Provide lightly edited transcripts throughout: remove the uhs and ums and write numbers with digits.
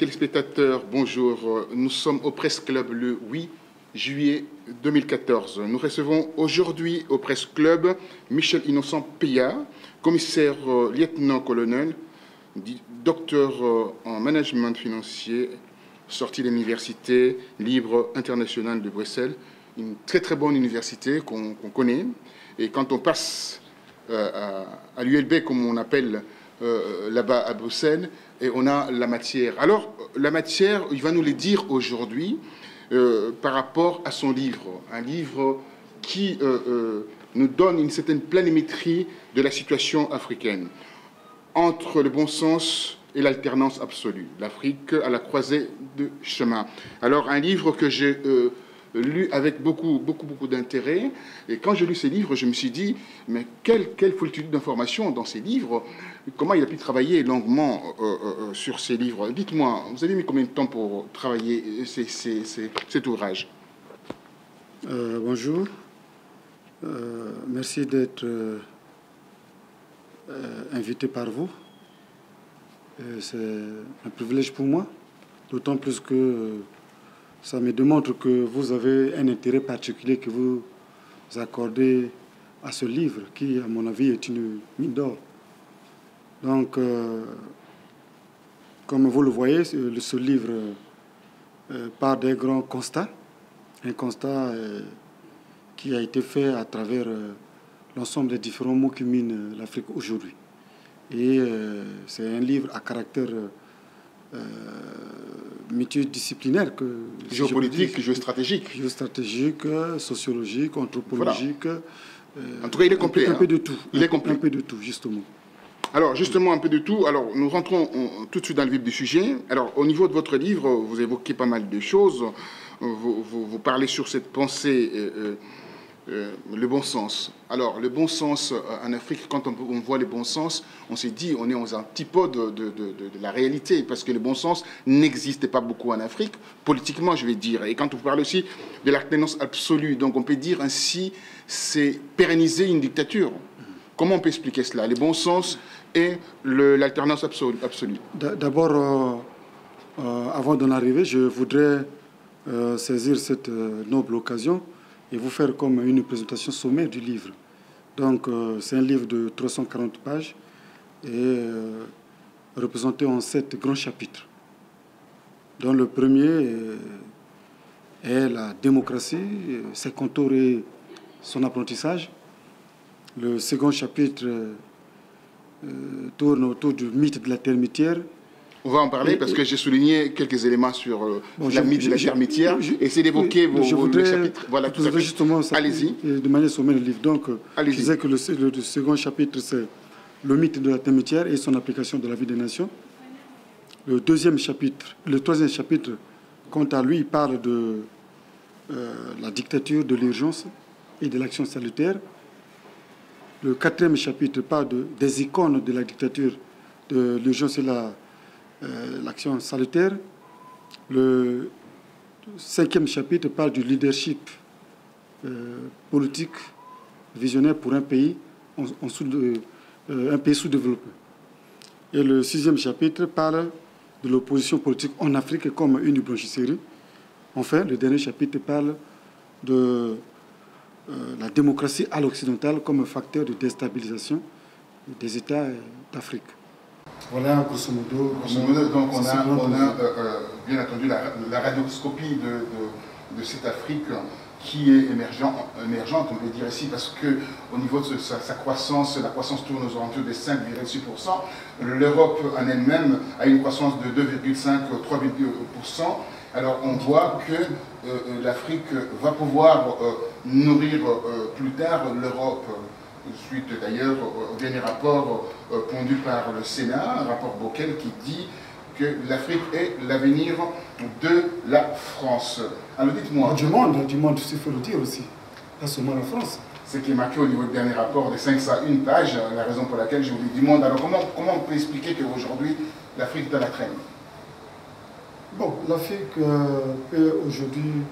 téléspectateurs, bonjour. Nous sommes au Presse Club le 8 juillet 2014. Nous recevons aujourd'hui au Presse Club Michel Innocent Peya, commissaire lieutenant-colonel, docteur en management financier, sorti de l'Université libre internationale de Bruxelles, une très bonne université qu'on connaît. Et quand on passe à l'ULB, comme on appelle là-bas à Bruxelles, et on a la matière. Alors, la matière, il va nous le dire aujourd'hui par rapport à son livre. Un livre qui nous donne une certaine planimétrie de la situation africaine, entre le bon sens et l'alternance absolue. L'Afrique à la croisée de chemin. Alors, un livre que j'ai lu avec beaucoup d'intérêt. Et quand j'ai lu ces livres, je me suis dit, mais quelle foultitude d'informations dans ces livres. Comment il a pu travailler longuement sur ces livres. Dites-moi, vous avez mis combien de temps pour travailler cet ouvrage? Bonjour. Merci d'être invité par vous. C'est un privilège pour moi, d'autant plus que ça me démontre que vous avez un intérêt particulier que vous accordez à ce livre, qui, à mon avis, est une mine d'or. Donc, comme vous le voyez, ce livre part d'un grand constat, un constat qui a été fait à travers l'ensemble des différents mots qui minent l'Afrique aujourd'hui. Et c'est un livre à caractère multidisciplinaire, géopolitique, géostratégique, sociologique, anthropologique. Voilà. En tout cas, il est complet. Un peu de tout. Il est complet. Un peu de tout, justement. Alors, justement, un peu de tout. Alors, nous rentrons tout de suite dans le vif du sujet. Alors, au niveau de votre livre, vous évoquez pas mal de choses. Vous parlez sur cette pensée, le bon sens. Alors, le bon sens en Afrique, quand on voit le bon sens, on s'est dit, on est aux antipodes de la réalité, parce que le bon sens n'existait pas beaucoup en Afrique, politiquement, je vais dire. Et quand on parle aussi de l'alternance absolue, donc on peut dire ainsi, c'est pérenniser une dictature. Comment on peut expliquer cela, le bon sens et l'alternance absolue? D'abord, avant d'en arriver, je voudrais saisir cette noble occasion et vous faire comme une présentation sommaire du livre. Donc, c'est un livre de 340 pages et représenté en 7 grands chapitres, dont le premier est la démocratie, ses contours et son apprentissage. Le second chapitre tourne autour du mythe de la termitière. On va en parler parce que j'ai souligné quelques éléments sur la mythe de la termitière. Essayez d'évoquer vos chapitres. Voilà, tout à fait. Justement, allez-y. De manière sommaire le livre. Donc, je disais que le second chapitre, c'est le mythe de la termitière et son application dans la vie des nations. Le troisième chapitre, quant à lui, il parle de la dictature, de l'urgence et de l'action salutaire. Le quatrième chapitre parle des icônes de la dictature, de l'urgence et l'action salutaire. Le cinquième chapitre parle du leadership politique visionnaire pour un pays, un pays sous-développé. Et le sixième chapitre parle de l'opposition politique en Afrique comme une blanchisserie. Enfin, le dernier chapitre parle de la démocratie à l'occidentale comme facteur de déstabilisation des États d'Afrique. Voilà, grosso modo. Donc on a bien entendu la radioscopie de cette Afrique qui est émergente, on peut dire ici, parce qu'au niveau de sa croissance, la croissance tourne aux alentours de 5,6%. L'Europe en elle-même a une croissance de 2,5-3,2%. Alors on voit que l'Afrique va pouvoir nourrir plus tard l'Europe, suite d'ailleurs au dernier rapport pondu par le Sénat, un rapport Bockel qui dit que l'Afrique est l'avenir de la France. Alors dites-moi... Du monde, il faut le dire aussi, pas seulement la France. Ce qui est marqué au niveau du dernier rapport de 501 pages, la raison pour laquelle je vous dis du monde. Alors comment on peut expliquer qu'aujourd'hui l'Afrique est à la traîne? Bon, l'Afrique peut aujourd'hui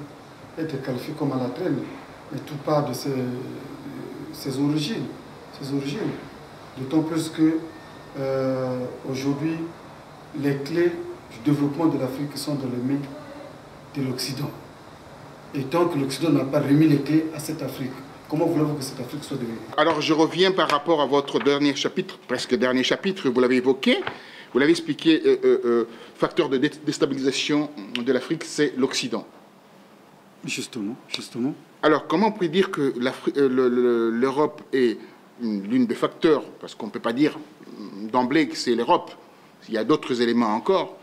être qualifiée comme à la traîne, mais tout part de ses origines. D'autant plus que aujourd'hui, les clés du développement de l'Afrique sont dans les mains de l'Occident. Et tant que l'Occident n'a pas remis les clés à cette Afrique, comment voulez-vous que cette Afrique soit devenue? Alors, je reviens par rapport à votre dernier chapitre, presque dernier chapitre, vous l'avez évoqué, vous l'avez expliqué, facteur de déstabilisation de l'Afrique, c'est l'Occident. Justement, justement. Alors, comment on peut dire que l'Europe est l'une des facteurs, parce qu'on ne peut pas dire d'emblée que c'est l'Europe, il y a d'autres éléments encore.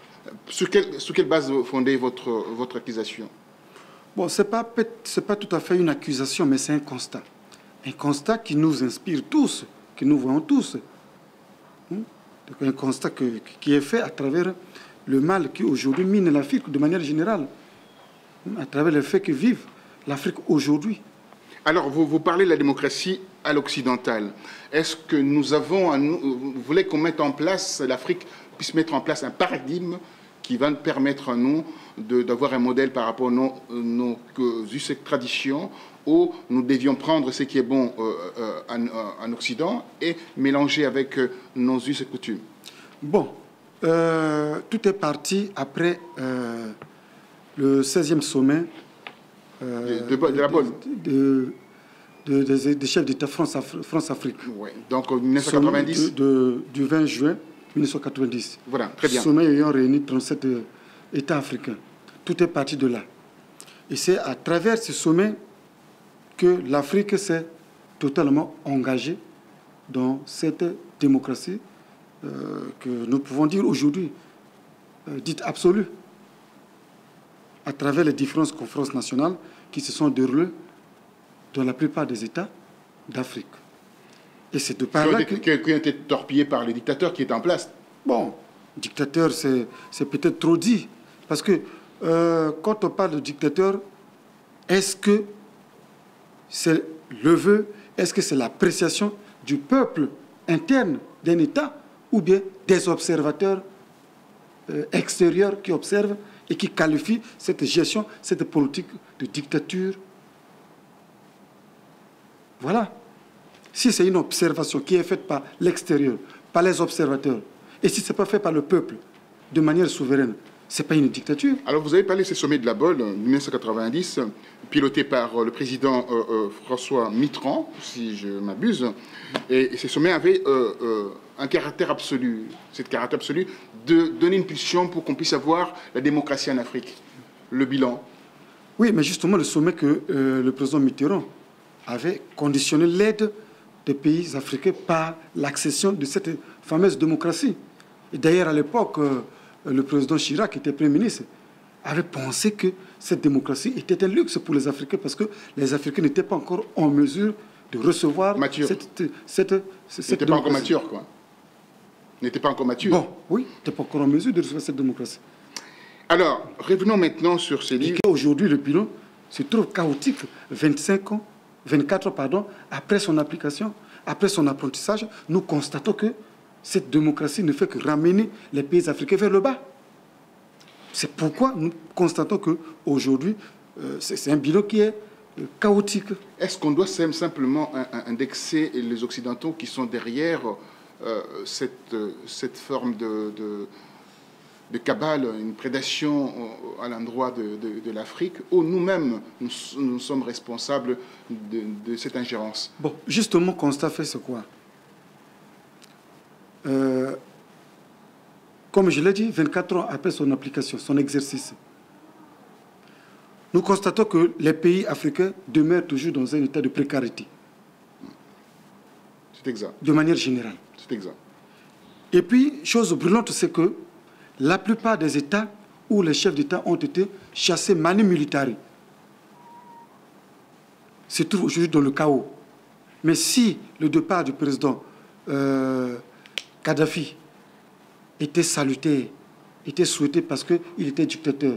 Sur quelle base vous fondez votre accusation? Bon, ce n'est pas tout à fait une accusation, mais c'est un constat. Un constat qui nous inspire tous, que nous voyons tous. Un constat qui est fait à travers le mal qui aujourd'hui mine l'Afrique de manière générale, à travers le fait que vive l'Afrique aujourd'hui. Alors, vous parlez de la démocratie à l'occidentale. Est-ce que vous voulez qu'on mette en place, l'Afrique puisse mettre en place un paradigme qui va nous permettre à nous d'avoir un modèle par rapport à nos us et traditions, où nous devions prendre ce qui est bon en Occident et mélanger avec nos us et coutumes? Bon, tout est parti après le 16e sommet de la bonne des chefs d'État France-Afrique. Ouais. Donc, en 1990 du 20 juin 1990. Voilà, très bien. Sommet ayant réuni 37 États africains. Tout est parti de là. Et c'est à travers ce sommet que l'Afrique s'est totalement engagée dans cette démocratie que nous pouvons dire aujourd'hui, dite absolue, à travers les différentes conférences nationales qui se sont déroulées dans la plupart des États d'Afrique. Et c'est de par là qui ont été torpillés par les dictateurs qui étaient en place. Bon, dictateur, c'est peut-être trop dit. Parce que quand on parle de dictateur, est-ce que c'est le vœu, est-ce que c'est l'appréciation du peuple interne d'un État ou bien des observateurs extérieurs qui observent et qui qualifient cette gestion, cette politique de dictature? Voilà. Si c'est une observation qui est faite par l'extérieur, par les observateurs, et si ce n'est pas fait par le peuple de manière souveraine, ce n'est pas une dictature. Alors vous avez parlé de ces sommets de la Bolle, 1990, piloté par le président François Mitterrand, si je m'abuse. Et ces sommets avaient un caractère absolu, ce caractère absolu de donner une pulsion pour qu'on puisse avoir la démocratie en Afrique. Le bilan. Oui, mais justement, le sommet que le président Mitterrand avait conditionné l'aide des pays africains par l'accession de cette fameuse démocratie. Et d'ailleurs, à l'époque, le président Chirac, qui était Premier ministre, avait pensé que cette démocratie était un luxe pour les Africains parce que les Africains n'étaient pas encore en mesure de recevoir cette n'était pas encore mature, quoi. N'était pas encore mature. Bon, oui, n'était pas encore en mesure de recevoir cette démocratie. Alors, revenons maintenant sur ces livres. Aujourd'hui, le bilan se trouve chaotique 24 ans après son application, après son apprentissage. Nous constatons que cette démocratie ne fait que ramener les pays africains vers le bas. C'est pourquoi nous constatons qu'aujourd'hui, c'est un bilan qui est chaotique. Est-ce qu'on doit simplement indexer les Occidentaux qui sont derrière cette forme de cabale, une prédation à l'endroit de l'Afrique, où nous-mêmes, nous sommes responsables de cette ingérence? Bon, justement, constat fait, c'est quoi? Comme je l'ai dit, 24 ans après son application, son exercice, nous constatons que les pays africains demeurent toujours dans un état de précarité. C'est exact. De manière générale. C'est exact. Et puis, chose brûlante, c'est que la plupart des États où les chefs d'État ont été chassés manu militari se trouvent aujourd'hui dans le chaos. Mais si le départ du président Kadhafi était salutaire, était souhaité parce qu'il était dictateur,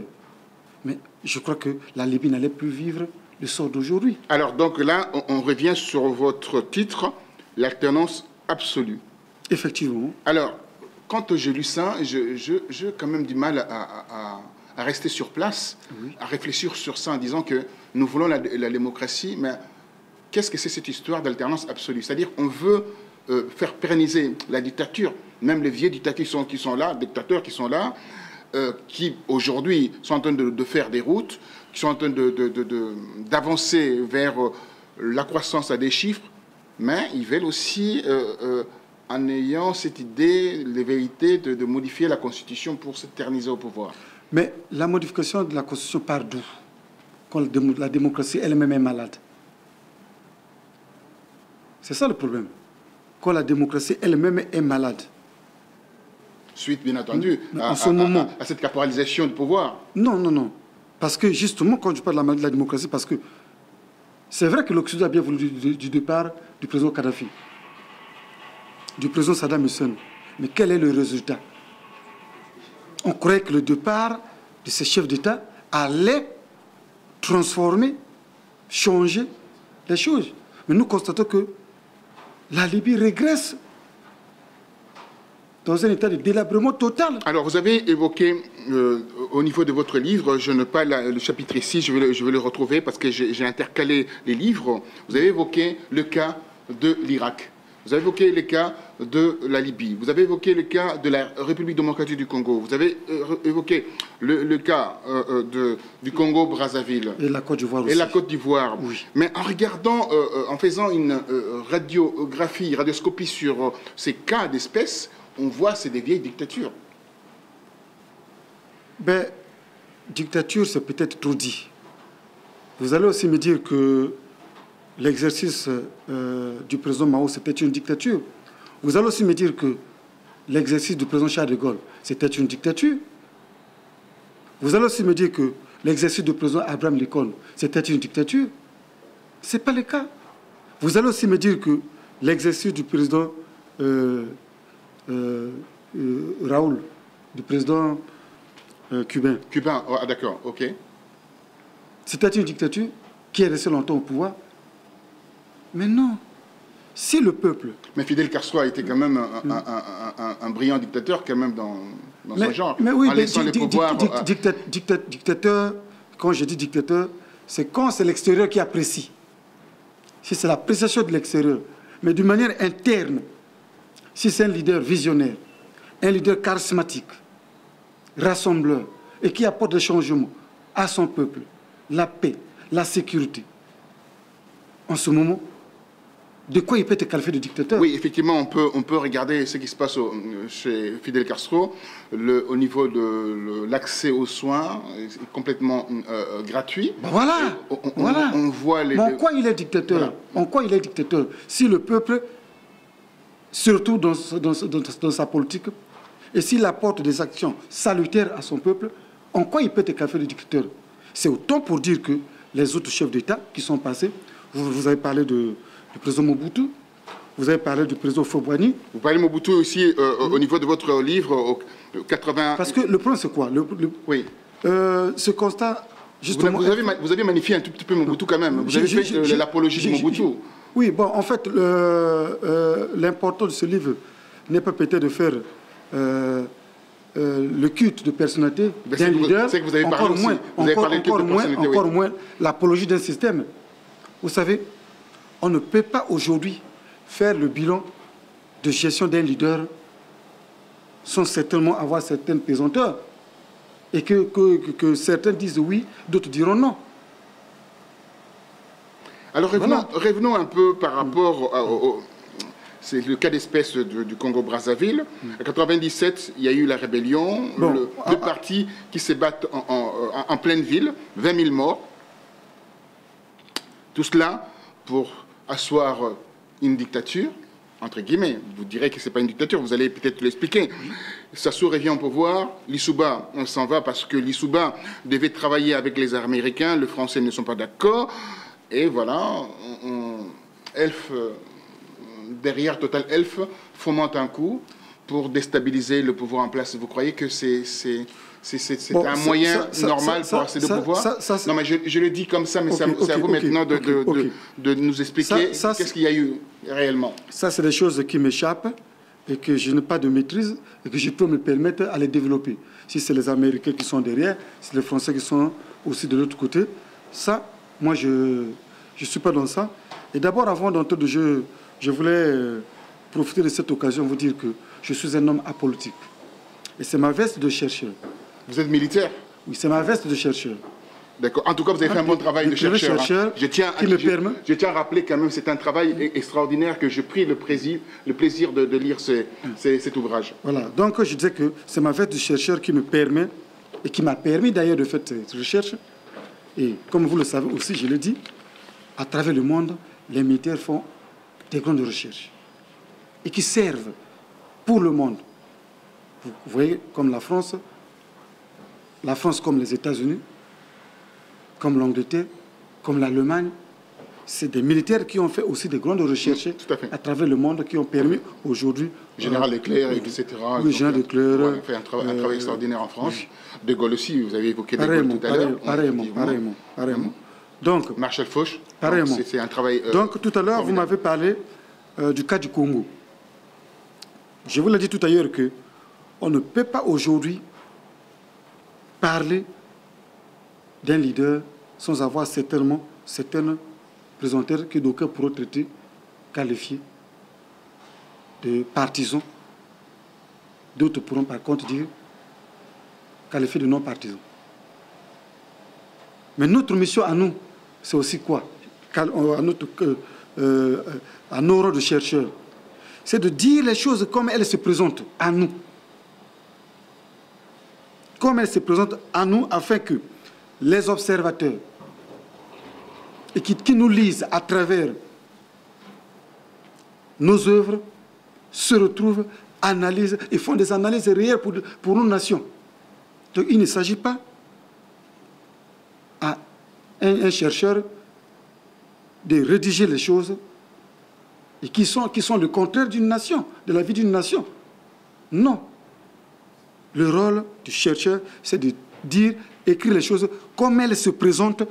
mais je crois que la Libye n'allait plus vivre le sort d'aujourd'hui. Alors donc là, on revient sur votre titre, l'alternance absolue. Effectivement. Alors, quand j'ai lu ça, j'ai quand même du mal à rester sur place, oui, à réfléchir sur ça en disant que nous voulons la démocratie, mais qu'est-ce que c'est cette histoire d'alternance absolue? C'est-à-dire on veut faire pérenniser la dictature, même les vieux dictateurs qui sont là, qui aujourd'hui sont en train de faire des routes, qui sont en train d'avancer vers la croissance à des chiffres, mais ils veulent aussi, en ayant cette idée, les vérités, de modifier la Constitution pour s'éterniser au pouvoir. Mais la modification de la Constitution part d'où? Quand la démocratie elle-même est malade. C'est ça le problème. Quand la démocratie elle-même est malade. Suite, bien entendu, à cette caporalisation du pouvoir. Non, non, non. Parce que justement, quand je parle de la démocratie, parce que c'est vrai que l'Occident a bien voulu du départ du président Kadhafi, du président Saddam Hussein. Mais quel est le résultat? On croyait que le départ de ces chefs d'État allait transformer, changer les choses. Mais nous constatons que la Libye régresse dans un état de délabrement total. Alors, vous avez évoqué, au niveau de votre livre, je n'ai pas le chapitre ici, je vais le retrouver parce que j'ai intercalé les livres. Vous avez évoqué le cas de l'Irak. Vous avez évoqué le cas de la Libye. Vous avez évoqué le cas de la République démocratique du Congo. Vous avez évoqué le cas du Congo-Brazzaville. Et la Côte d'Ivoire aussi. Et la Côte d'Ivoire. Oui. Mais en regardant, en faisant une radioscopie sur ces cas d'espèces, on voit que c'est des vieilles dictatures. Ben, dictature, c'est peut-être trop dit. Vous allez aussi me dire que l'exercice du président Mao, c'était une dictature. Vous allez aussi me dire que l'exercice du président Charles de Gaulle, c'était une dictature. Vous allez aussi me dire que l'exercice du président Abraham Lincoln, c'était une dictature. Ce n'est pas le cas. Vous allez aussi me dire que l'exercice du président Raoul, du président cubain. Cubain, ah, d'accord, ok. C'était une dictature qui est restée longtemps au pouvoir. Mais non. Si le peuple... Mais Fidel Castro a été quand même un brillant dictateur quand même dans son genre. Mais oui, en laissant les pouvoirs... Dictateur, quand je dis dictateur, c'est quand c'est l'extérieur qui apprécie. Si c'est l'appréciation de l'extérieur. Mais d'une manière interne, si c'est un leader visionnaire, un leader charismatique, rassembleur, et qui apporte des changements à son peuple, la paix, la sécurité, en ce moment, de quoi il peut être qualifié de dictateur? Oui, effectivement, on peut regarder ce qui se passe chez Fidel Castro. Au niveau de l'accès aux soins, est complètement gratuit. Ben voilà, on voit les... Mais en quoi il est dictateur? Voilà. En quoi il est dictateur? Si le peuple, surtout dans sa politique, et s'il apporte des actions salutaires à son peuple, en quoi il peut être qualifié de dictateur? C'est autant pour dire que les autres chefs d'État qui sont passés, vous avez parlé du président Mobutu, vous avez parlé du président Fobani. Vous parlez de Mobutu aussi au niveau de votre livre, 80... Parce que le problème, c'est quoi? Oui. Ce constat, justement... Vous avez magnifié un tout petit peu Mobutu quand même. Vous avez fait l'apologie de Mobutu. Oui, bon, en fait, l'important de ce livre n'est pas peut-être de faire le culte de personnalité d'un leader, c'est que vous avez parlé aussi. Vous avez parlé de culte de personnalité, encore moins l'apologie d'un système. Vous savez, on ne peut pas aujourd'hui faire le bilan de gestion d'un leader sans certainement avoir certaines pesanteurs. Et que certains disent oui, d'autres diront non. Alors revenons un peu par rapport c'est le cas d'espèce du Congo-Brazzaville. En 1997, il y a eu la rébellion, deux partis qui se battent en pleine ville, 20 000 morts. Tout cela pour asseoir une dictature, entre guillemets. Vous direz que ce n'est pas une dictature, vous allez peut-être l'expliquer. Sassou revient au pouvoir, Lissouba, on s'en va parce que Lissouba devait travailler avec les Américains, les Français ne sont pas d'accord. Et voilà, derrière Total Elf fomente un coup pour déstabiliser le pouvoir en place. Vous croyez que c'est un moyen normal pour accéder au pouvoir? Non, mais je le dis comme ça, mais c'est à vous maintenant de nous expliquer qu'est-ce qu'il y a eu réellement. Ça, c'est des choses qui m'échappent et que je n'ai pas de maîtrise et que je peux me permettre à les développer. Si c'est les Américains qui sont derrière, si c'est les Français qui sont aussi de l'autre côté, ça, moi, je ne suis pas dans ça. Et d'abord, avant d'entrer de jeu, je voulais profiter de cette occasion pour vous dire que je suis un homme apolitique. Et c'est ma veste de chercheur. Vous êtes militaire? Oui, c'est ma veste de chercheur. D'accord. En tout cas, vous avez fait un bon travail de chercheur. Je tiens à rappeler quand même, c'est un travail extraordinaire que je pris le plaisir de lire cet ouvrage. Voilà. Donc, je disais que c'est ma veste de chercheur qui me permet, et qui m'a permis d'ailleurs de faire cette recherche. Et comme vous le savez aussi, je le dis, à travers le monde, les militaires font des grandes recherches et qui servent pour le monde. Vous voyez, comme la France comme les États-Unis, comme l'Angleterre, comme l'Allemagne, c'est des militaires qui ont fait aussi des grandes recherches à travers le monde, qui ont permis aujourd'hui... Général Leclerc, etc. Oui, Général Leclerc. On a fait un travail extraordinaire en France. De Gaulle aussi, vous avez évoqué De Gaulle tout à l'heure. Pareillement. Donc, Marshal Foch, c'est un travail... donc, tout à l'heure, vous m'avez parlé du cas du Congo. Je vous l'ai dit tout à l'heure qu'on ne peut pas aujourd'hui parler d'un leader sans avoir certaines présenteurs que d'aucuns pourront traiter, qualifier de partisans. D'autres pourront par contre dire qualifier de non-partisans. Mais notre mission à nous, c'est aussi quoi? À nos rôles de chercheurs, c'est de dire les choses comme elles se présentent à nous. Comme elles se présentent à nous, afin que les observateurs et qui nous lisent à travers nos œuvres se retrouvent, analysent et font des analyses réelles pour nos nations. Donc il ne s'agit pas à un chercheur de rédiger les choses et qui sont le contraire d'une nation, de la vie d'une nation. Non. Le rôle du chercheur, c'est de dire, écrire les choses comme elles se présentent,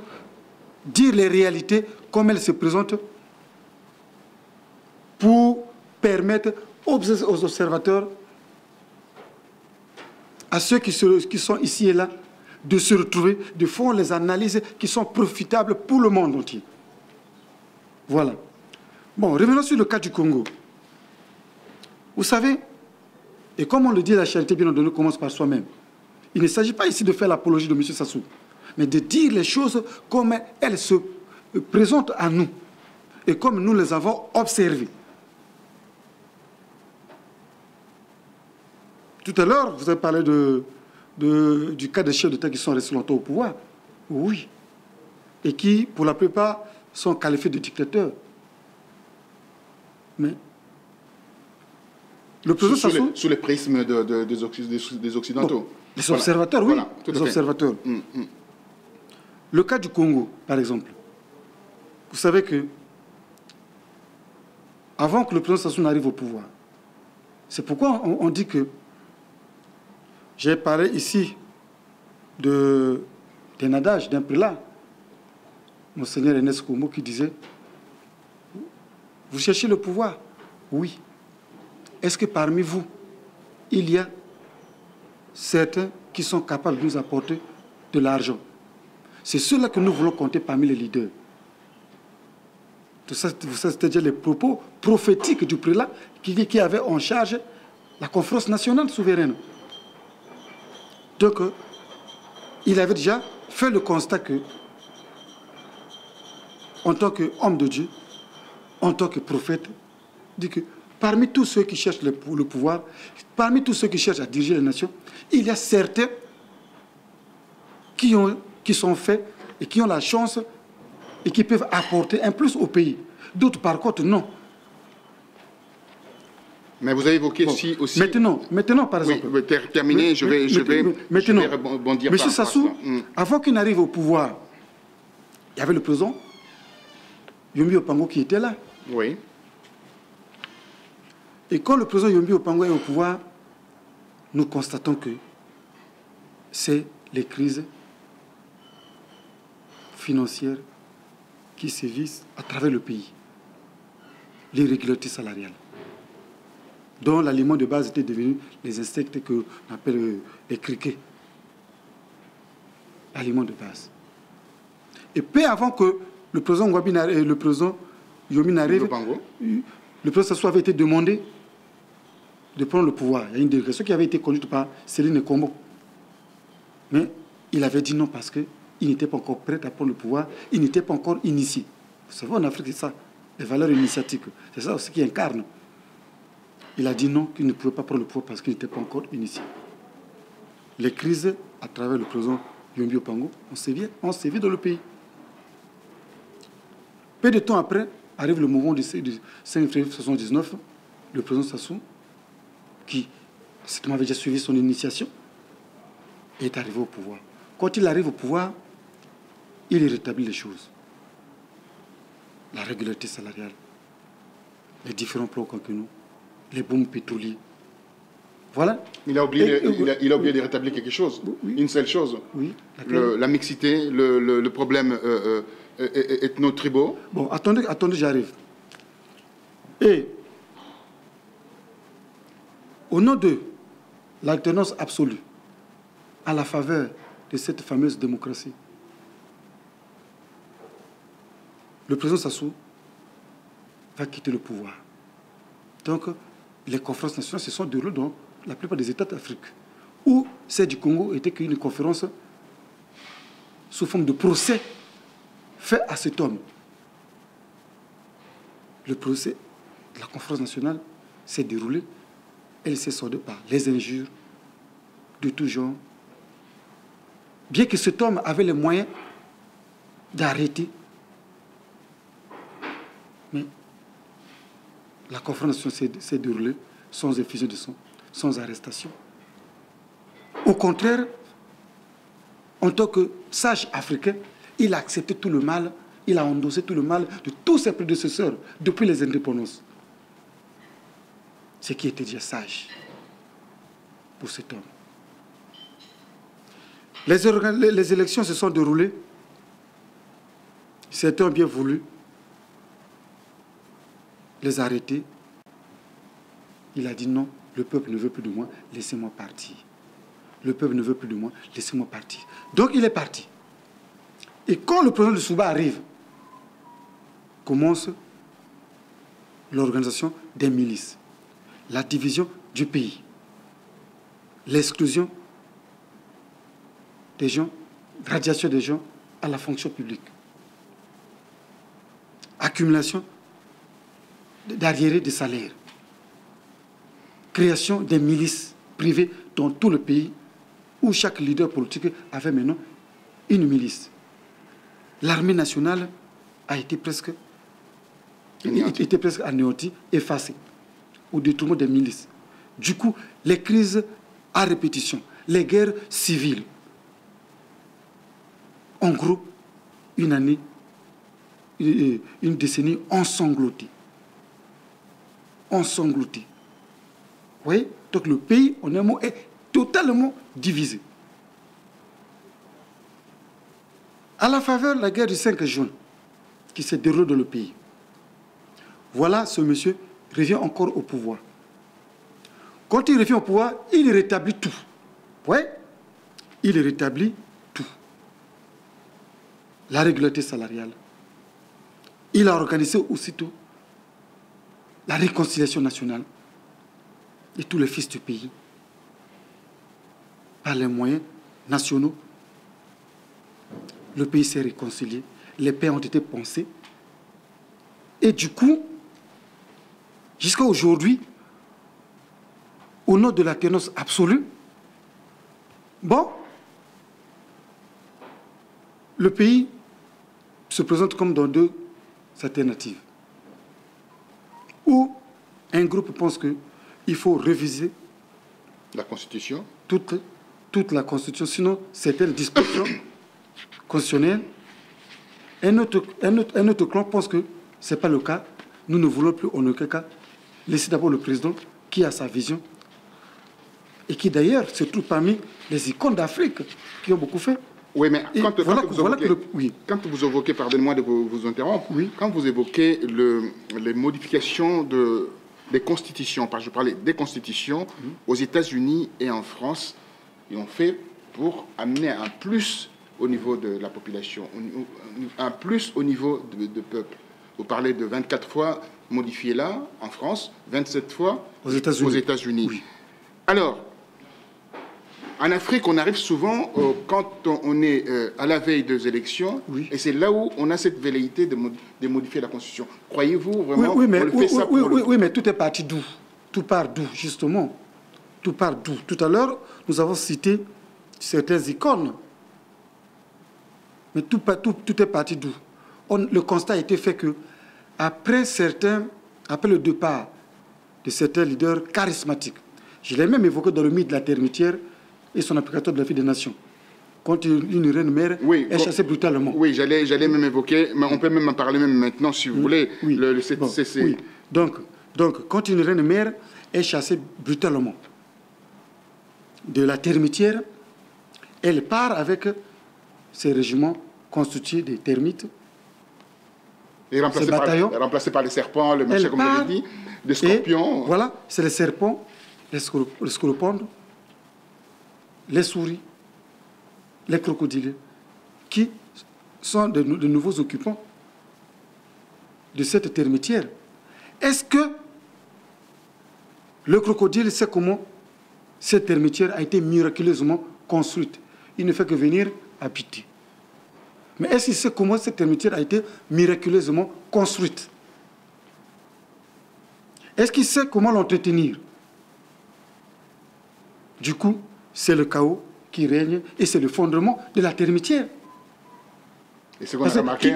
dire les réalités comme elles se présentent pour permettre aux observateurs, à ceux qui sont ici et là, de se retrouver, de faire les analyses qui sont profitables pour le monde entier. Voilà. Bon, revenons sur le cas du Congo. Vous savez, et comme on le dit, la charité bien ordonnée commence par soi-même. Il ne s'agit pas ici de faire l'apologie de M. Sassou, mais de dire les choses comme elles se présentent à nous et comme nous les avons observées. Tout à l'heure, vous avez parlé du cas des chefs d'État qui sont restés longtemps au pouvoir. Oui. Et qui, pour la plupart, sont qualifiés de dictateurs. Mais le président Sassou... Sous le prisme des Occidentaux. Bon, les observateurs, oui. Voilà, les observateurs. Le cas du Congo, par exemple. Vous savez que, avant que le président Sassou n'arrive au pouvoir, c'est pourquoi on dit que j'ai parlé ici d'un adage, d'un prélat, Monseigneur Ernest Komo, qui disait: vous cherchez le pouvoir? Oui. Est-ce que parmi vous, il y a certains qui sont capables de nous apporter de l'argent? C'est ceux-là que nous voulons compter parmi les leaders. Tout ça, c'était les propos prophétiques du prélat qui avait en charge la conférence nationale souveraine. Donc, il avait déjà fait le constat que, en tant qu'homme de Dieu, en tant que prophète, dit que parmi tous ceux qui cherchent le pouvoir, parmi tous ceux qui cherchent à diriger les nations, il y a certains qui sont faits et qui ont la chance et qui peuvent apporter un plus au pays. D'autres, par contre, non. Mais vous avez évoqué aussi... Maintenant, par exemple... Oui, terminé, je vais rebondir. M. Sassou, avant qu'il n'arrive au pouvoir, il y avait le président Yombi Opango qui était là. Oui. Et quand le président Yombi Opango est au pouvoir, nous constatons que c'est les crises financières qui sévissent à travers le pays. L'irrégularité salariale, dont l'aliment de base était devenu les insectes qu'on appelle les criquets. L'aliment de base. Et peu avant que le président Yomi n'arrive, le président Sassou avait été demandé de prendre le pouvoir. Il y a une délégation qui avait été conduite par Céline Kombo. Mais il avait dit non parce qu'il n'était pas encore prêt à prendre le pouvoir, il n'était pas encore initié. Vous savez, en Afrique, c'est ça, les valeurs initiatiques. C'est ça aussi qui incarne. Il a dit non, qu'il ne pouvait pas prendre le pouvoir parce qu'il n'était pas encore initié. Les crises, à travers le président Yombi Opango, on sévit dans le pays. Peu de temps après, arrive le mouvement du 5 février 1979, le président Sassou, qui certainement avait déjà suivi son initiation, est arrivé au pouvoir. Quand il arrive au pouvoir, il rétablit les choses. La régularité salariale, les différents plans quinquennaux, les bombes pétroliers. Voilà. Il a oublié de rétablir quelque chose, oui. Une seule chose. Oui. La mixité, le problème ethno-tribaux. Bon, attendez, j'arrive. Et au nom de l'alternance absolue, à la faveur de cette fameuse démocratie, le président Sassou va quitter le pouvoir. Donc, les conférences nationales se sont déroulées dans la plupart des États d'Afrique, où celle du Congo était qu'une conférence sous forme de procès fait à cet homme. Le procès de la conférence nationale s'est déroulé, elle s'est soldée par les injures de tout genre. Bien que cet homme avait les moyens d'arrêter, mais la conférence nationale s'est déroulée sans effusion de sang, sans arrestation. Au contraire, en tant que sage africain, il a accepté tout le mal, il a endossé tout le mal de tous ses prédécesseurs depuis les indépendances. Ce qui était déjà sage pour cet homme. Les élections se sont déroulées. Certains ont bien voulu les arrêter. Il a dit non, le peuple ne veut plus de moi, laissez-moi partir. Le peuple ne veut plus de moi, laissez-moi partir. Donc il est parti. Et quand le président de Souba arrive, commence l'organisation des milices, la division du pays, l'exclusion des gens, radiation des gens à la fonction publique, accumulation d'arriérés de salaires, création des milices privées dans tout le pays, où chaque leader politique avait maintenant une milice. L'armée nationale a été presque anéantie, effacée, au détriment des milices. Du coup, les crises à répétition, les guerres civiles, en gros, une année, une décennie ensanglotée. Ensanglotée. Vous voyez? Donc le pays, en un mot, est totalement divisé. À la faveur de la guerre du 5 juin, qui s'est déroulée dans le pays, voilà, ce monsieur revient encore au pouvoir. Quand il revient au pouvoir, il rétablit tout. Vous voyez? Il rétablit tout. La régularité salariale. Il a organisé aussitôt la réconciliation nationale de tous les fils du pays par les moyens nationaux. Le pays s'est réconcilié, les paix ont été pensés. Et du coup, jusqu'à aujourd'hui, au nom de l'alternance absolue, bon, le pays se présente comme dans deux alternatives. Où un groupe pense qu'il faut réviser la Constitution, toute la Constitution, sinon certaines dispositions constitutionnelles. Un autre clan pense que ce n'est pas le cas. Nous ne voulons plus en aucun cas laisser d'abord le président qui a sa vision et qui d'ailleurs se trouve parmi les icônes d'Afrique qui ont beaucoup fait. Oui, mais quand vous évoquez, pardonnez-moi de vous interrompre, oui. Quand vous évoquez les modifications des constitutions, parce que je parlais des constitutions, aux États-Unis et en France, ils ont fait pour amener un plus au niveau de la population, un plus au niveau de peuple. Vous parlez de 24 fois modifié là, en France, 27 fois aux États-Unis. Oui. Alors, En Afrique, on arrive souvent quand on est à la veille des élections, oui. Et c'est là où on a cette velléité de modifier la Constitution. Croyez-vous vraiment oui, mais tout est parti d'où? Tout part d'où, justement? Tout part d'où? Tout à l'heure, nous avons cité certaines icônes. Mais tout est parti d'où? Le constat a été fait que après le départ de certains leaders charismatiques, je l'ai même évoqué dans le mythe de la termitière et son applicateur de la vie des nations, quand une reine mère est chassée brutalement. Oui, j'allais même évoquer, mais on peut même en parler même maintenant si vous voulez. Oui. Oui. Donc, quand une reine mère est chassée brutalement de la termitière, elle part avec ses régiments constitués des termites, et remplacé par les serpents, le machin, comme vous l'avez dit, des scorpions. Voilà, c'est les serpents, les scorpions, les souris, les crocodiles, qui sont de nouveaux occupants de cette termitière. Est-ce que le crocodile sait comment cette termitière a été miraculeusement construite? Il ne fait que venir habiter. Mais est-ce qu'il sait comment cette termitière a été miraculeusement construite? Est-ce qu'il sait comment l'entretenir? Du coup, c'est le chaos qui règne et c'est le fondement de la termitière. Et ce qu'on a remarqué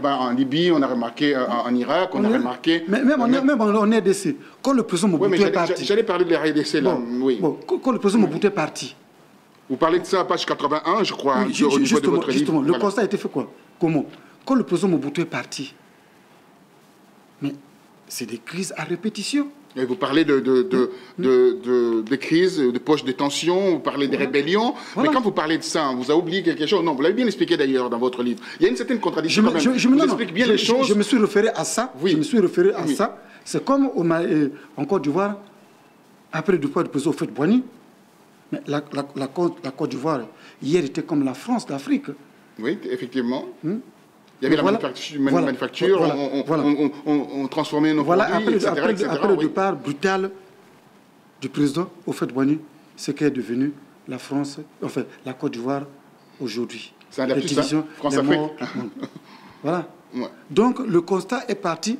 en Libye, on a remarqué en Irak, on a remarqué... Même en RDC, quand le président Mobutu est parti... J'allais parler de la RDC là, oui. Quand le président Mobutu est parti... Vous parlez de ça à page 81, je crois, au niveau de votre livre. Justement, le constat a été fait quoi? Comment? Quand le président Mobutu est parti, mais c'est des crises à répétition. Et vous parlez de crises, de poches de tension, vous parlez des rébellions. Mais quand vous parlez de ça, vous avez oublié quelque chose. Non, vous l'avez bien expliqué d'ailleurs dans votre livre. Il y a une certaine contradiction quand même. Je explique bien les choses. Je me suis référé à ça. Oui. Je me suis référé à ça. C'est comme en Côte d'Ivoire, après le départ du président Houphouët-Boigny, mais la Côte d'Ivoire, hier, était comme la France d'Afrique. Oui, effectivement. Il y avait la manufacture, on transformait nos produits, etc. Après le départ brutal du président Houphouët-Boigny, ce qu'est devenu la France, enfin la Côte d'Ivoire aujourd'hui. C'est un lapsus, ça, France-Afrique. Voilà. Ouais. Donc le constat est parti.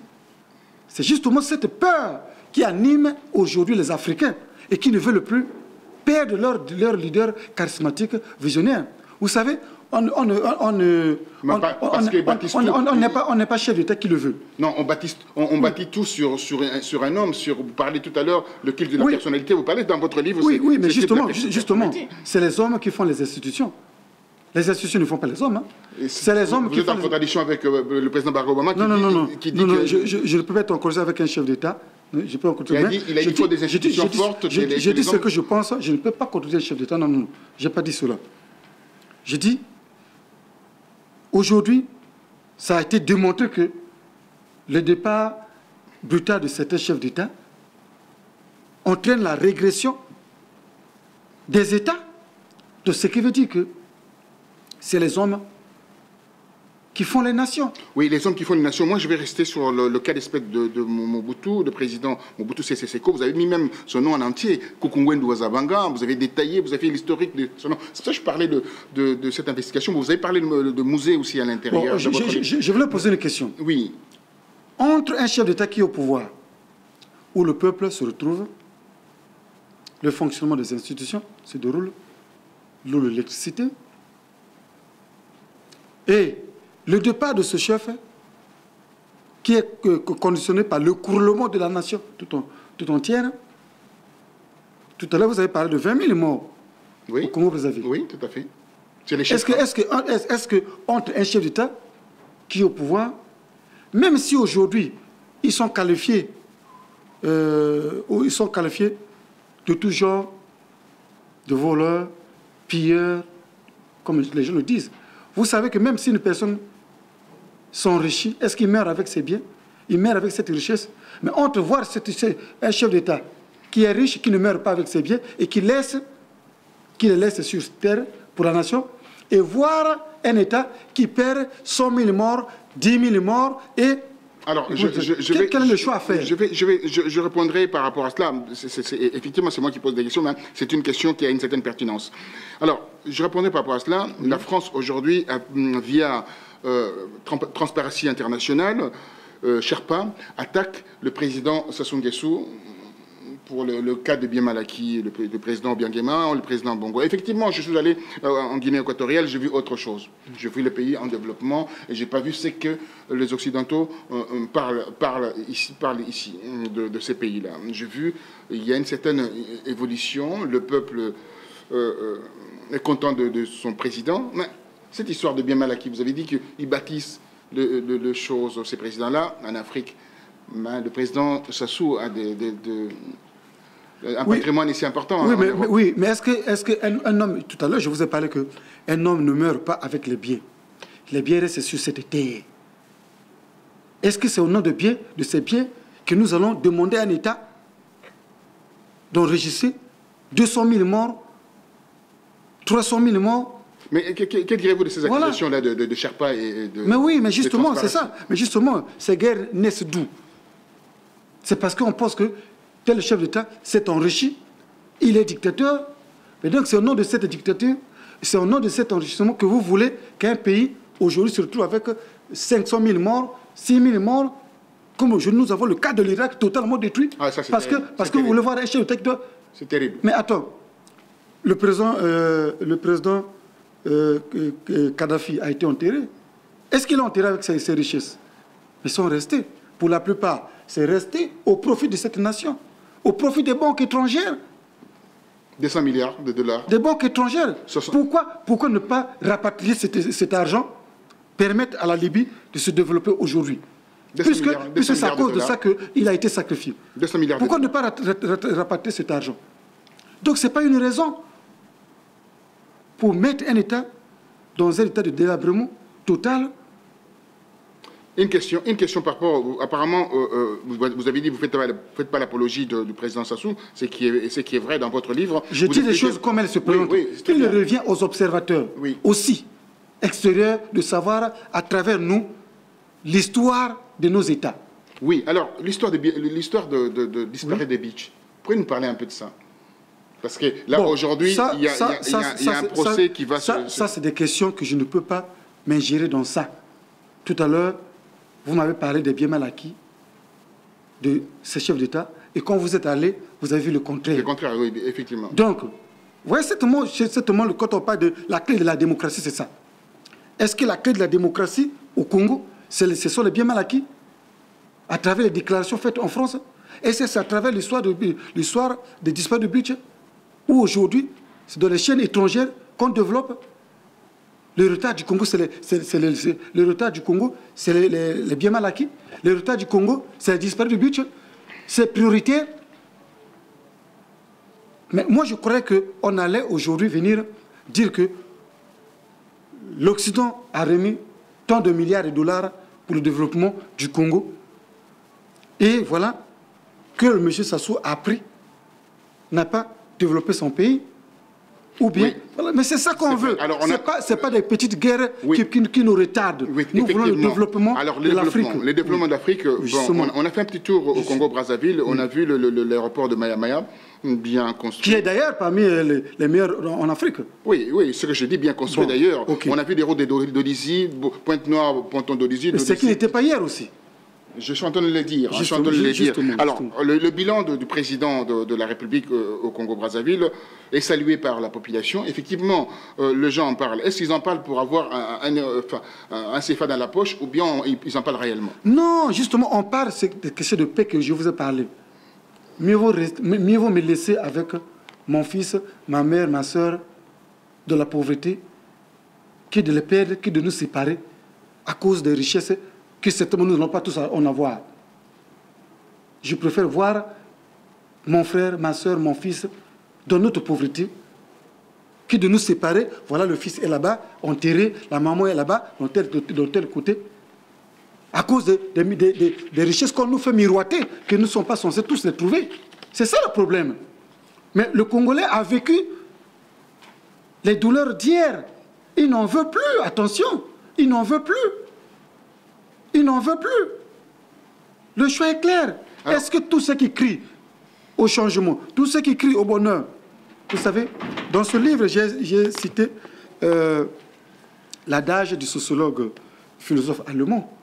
C'est justement cette peur qui anime aujourd'hui les Africains et qui ne veulent plus perdre leur leader charismatique, visionnaire. Vous savez, on n'est pas chef d'État qui le veut. Non, on bâtit tout sur un homme. Vous parlez tout à l'heure le culte de la personnalité. Vous parlez dans votre livre. Oui, mais justement, c'est les hommes qui font les institutions. Les institutions ne font pas les hommes. Hein. C'est les hommes qui font. Vous êtes en contradiction avec le président Barack Obama qui dit que... Je ne peux pas être en contradiction avec un chef d'État. Je peux il a dit faut des institutions fortes. J'ai dit ce que je pense. Je ne peux pas contredire un chef d'État. Non. Je n'ai pas dit cela. Je dis, aujourd'hui, ça a été démontré que le départ brutal de certains chefs d'État entraîne la régression des États. De ce qui veut dire que c'est les hommes qui font les nations. Oui, les hommes qui font les nations. Moi, je vais rester sur le cas d'espèce de Mobutu, le président Mobutu Sese Seko. Vous avez mis même son nom en entier, Kukungwendu Wazabanga. Vous avez détaillé, vous avez fait l'historique de son nom. C'est pour ça que je parlais de cette investigation. Vous avez parlé de musée aussi à l'intérieur. Je voulais poser une question. Oui. Entre un chef d'État qui est au pouvoir, où le peuple se retrouve, le fonctionnement des institutions se déroule, l'eau, l'électricité, et le départ de ce chef qui est conditionné par le courbement de la nation tout entière. Tout à l'heure, vous avez parlé de 20 000 morts au Congo-Brazzaville. Oui, tout à fait. Est-ce que entre un chef d'État qui est au pouvoir, même si aujourd'hui ils sont qualifiés de tout genre, de voleurs, pilleurs, comme les gens le disent, vous savez que même si une personne s'enrichit, est-ce qu'il meurt avec ses biens? Il meurt avec cette richesse. Mais on te voit un chef d'État qui est riche, qui ne meurt pas avec ses biens et qui les laisse sur terre pour la nation, et voir un État qui perd 100 000 morts, 10 000 morts, et Alors, quel est le choix à faire? Je répondrai par rapport à cela. Effectivement, c'est moi qui pose des questions, mais c'est une question qui a une certaine pertinence. Alors, je répondrai par rapport à cela. La France, aujourd'hui, via Transparency International, Sherpa, attaque le président Sassou Nguesso pour le cas de Bien Malaki, le président Obiangema, le président Bongo. Effectivement, je suis allé en Guinée équatoriale, j'ai vu autre chose. J'ai vu le pays en développement et je n'ai pas vu ce que les Occidentaux parlent ici de ces pays-là. J'ai vu il y a une certaine évolution, le peuple est content de son président. Mais cette histoire de Bien Malaki, vous avez dit qu'ils bâtissent les choses, ces présidents-là, en Afrique. Mais le président Sassou a un patrimoine ici important. Oui, mais est-ce qu'un homme, tout à l'heure je vous ai parlé qu'un homme ne meurt pas avec les biens. Les biens restent sur cette terre. Est-ce que c'est au nom de ces biens que nous allons demander à un État d'enregistrer 200 000 morts, 300 000 morts? Mais que direz-vous de ces accusations-là de Sherpa et de... Mais oui, mais justement, c'est ça. Mais justement, ces guerres naissent d'où? C'est parce qu'on pense que tel chef d'État s'est enrichi, il est dictateur. Et donc, c'est au nom de cette dictature, c'est au nom de cet enrichissement que vous voulez qu'un pays, aujourd'hui, se retrouve avec 500 000 morts, 6 000 morts. Comme aujourd'hui, nous avons le cas de l'Irak totalement détruit. Ah, ça, parce que vous voulez voir un chef d'État. C'est terrible. Mais attends, le président Kadhafi a été enterré. Est-ce qu'il est enterré avec ses richesses? Ils sont restés. Pour la plupart, c'est resté au profit de cette nation. Au profit des banques étrangères. 200 milliards de dollars. Des banques étrangères. Pourquoi ne pas rapatrier cet argent, permettre à la Libye de se développer aujourd'hui? Puisque c'est à cause de ça qu'il a été sacrifié. 200 milliards. Pourquoi ne pas rapatrier cet argent? Donc ce n'est pas une raison pour mettre un État dans un état de délabrement total. Une question par rapport, apparemment, vous avez dit que vous ne faites pas l'apologie du président Sassou, ce qui est vrai dans votre livre. Je dis les choses comme elles se présentent. Il revient aux observateurs, aussi extérieurs, de savoir à travers nous l'histoire de nos États. Oui, alors l'histoire de disparaître des beaches, vous pouvez nous parler un peu de ça? Parce que là, aujourd'hui, il y a un procès qui va Ça, c'est des questions que je ne peux pas m'ingérer dans ça. Tout à l'heure, vous m'avez parlé des biens mal acquis de ces chefs d'État. Et quand vous êtes allé, vous avez vu le contraire. Le contraire, oui, effectivement. Donc, vous voyez, quand on parle de la clé de la démocratie, c'est ça. Est-ce que la clé de la démocratie au Congo, ce sont les biens mal acquis à travers les déclarations faites en France? Est-ce que c'est à travers l'histoire des disparus de budget? Où aujourd'hui, c'est dans les chaînes étrangères qu'on développe. Le retard du Congo, c'est les biens mal acquis. Le retard du Congo, c'est les disparus de budget. C'est prioritaire. Mais moi, je croyais qu'on allait aujourd'hui venir dire que l'Occident a remis tant de milliards de dollars pour le développement du Congo. Et voilà que M. Sassou a pris, n'a pas développé son pays. Ou bien, voilà, mais c'est ça qu'on veut. Ce n'est pas des petites guerres qui nous retardent. Nous voulons le développement de l'Afrique. Le développement d'Afrique, on a fait un petit tour au Congo-Brazzaville, on a vu l'aéroport de Maya-Maya, bien construit. Qui est d'ailleurs parmi les meilleurs en Afrique. Oui, ce que je dis, bien construit d'ailleurs. Okay. On a vu des routes d'Olizy, Pointe-Noire, Ponton d'Olizy. Mais c'est qui n'était pas hier aussi. Je suis en train de le dire. Alors, le bilan du président de la République au Congo-Brazzaville est salué par la population. Effectivement, les gens en parlent. Est-ce qu'ils en parlent pour avoir un CFA dans la poche ou bien ils en parlent réellement? Non, justement, on parle de questions de paix que je vous ai parlé. Mieux vaut me laisser avec mon fils, ma mère, ma soeur, de la pauvreté, que de les perdre, que de nous séparer à cause des richesses que certainement nous n'allons pas tous en avoir. Je préfère voir mon frère, ma soeur, mon fils dans notre pauvreté que de nous séparer. Voilà, le fils est là-bas, enterré, la maman est là-bas, dans tel côté. À cause des richesses qu'on nous fait miroiter, que nous ne sommes pas censés tous les trouver. C'est ça le problème. Mais le Congolais a vécu les douleurs d'hier. Il n'en veut plus, attention, il n'en veut plus. Il n'en veut plus. Le choix est clair. Est-ce que tous ceux qui crient au changement, tous ceux qui crient au bonheur, vous savez, dans ce livre, j'ai cité l'adage du sociologue philosophe allemand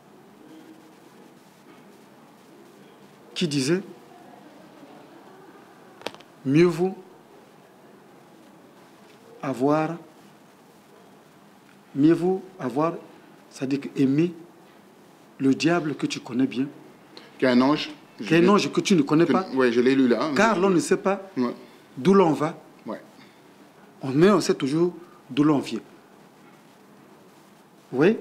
qui disait « Mieux vaut avoir, c'est-à-dire aimer le diable que tu connais bien, qu'un ange. Qu'un ange que tu ne connais pas. Oui, je l'ai lu là. Car l'on ne sait pas d'où l'on va. Ouais. Mais on sait toujours d'où l'on vient. Oui.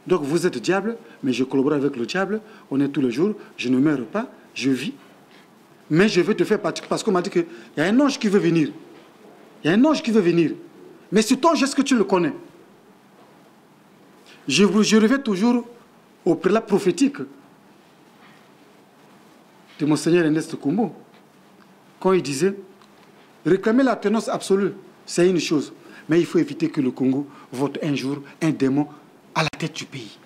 Donc vous êtes diable, mais je collabore avec le diable. On est tous les jours. Je ne meurs pas, je vis. Mais je veux te faire partie parce qu'on m'a dit qu'il y a un ange qui veut venir. Il y a un ange qui veut venir. Mais cet ange, est-ce que tu le connais? Je reviens toujours au prélat prophétique de Monseigneur Ernest Kumbo, quand il disait réclamer la tenance absolue, c'est une chose, mais il faut éviter que le Congo vote un jour un démon à la tête du pays.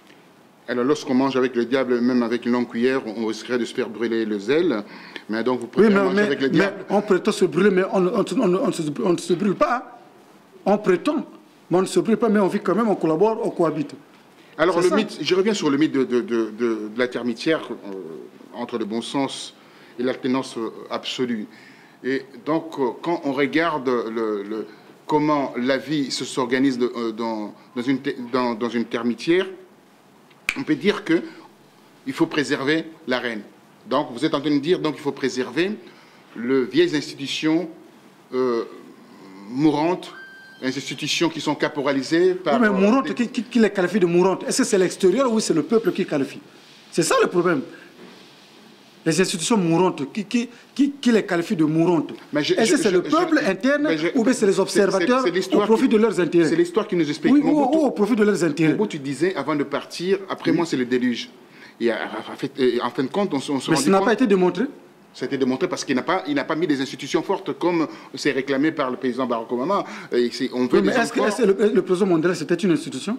Alors, lorsqu'on mange avec le diable, même avec une longue cuillère, on risquerait de se faire brûler les ailes. Mais donc, vous préférez manger avec le diable. Mais on prétend se brûler, mais on ne se brûle pas. On prétend, mais on ne se brûle pas, mais on vit quand même, on collabore, on cohabite. Alors, le mythe, je reviens sur le mythe de la termitière entre le bon sens et l'alternance absolue. Et donc, quand on regarde comment la vie s'organise dans une termitière, on peut dire qu'il faut préserver la reine. Donc, vous êtes en train de dire qu'il faut préserver les vieilles institutions mourantes, les institutions qui sont caporalisées par... Oui, mais mourantes, qui les qualifie de mourantes? Est-ce que c'est l'extérieur ou c'est le peuple qui qualifie? C'est ça le problème. Les institutions mourantes, qui les qualifient de mourantes? Est-ce que c'est le peuple interne ou bien c'est les observateurs au profit de leurs intérêts? C'est l'histoire qui nous explique. Oui, au profit de leurs intérêts. Tu disais, avant de partir, après moi c'est le déluge. Et en fin de compte, on se rend compte... Mais ça n'a pas été démontré? Ça a été démontré parce qu'il n'a pas mis des institutions fortes comme c'est réclamé par le président Barack Obama. On veut mais est-ce que le président Mandela, c'était une institution?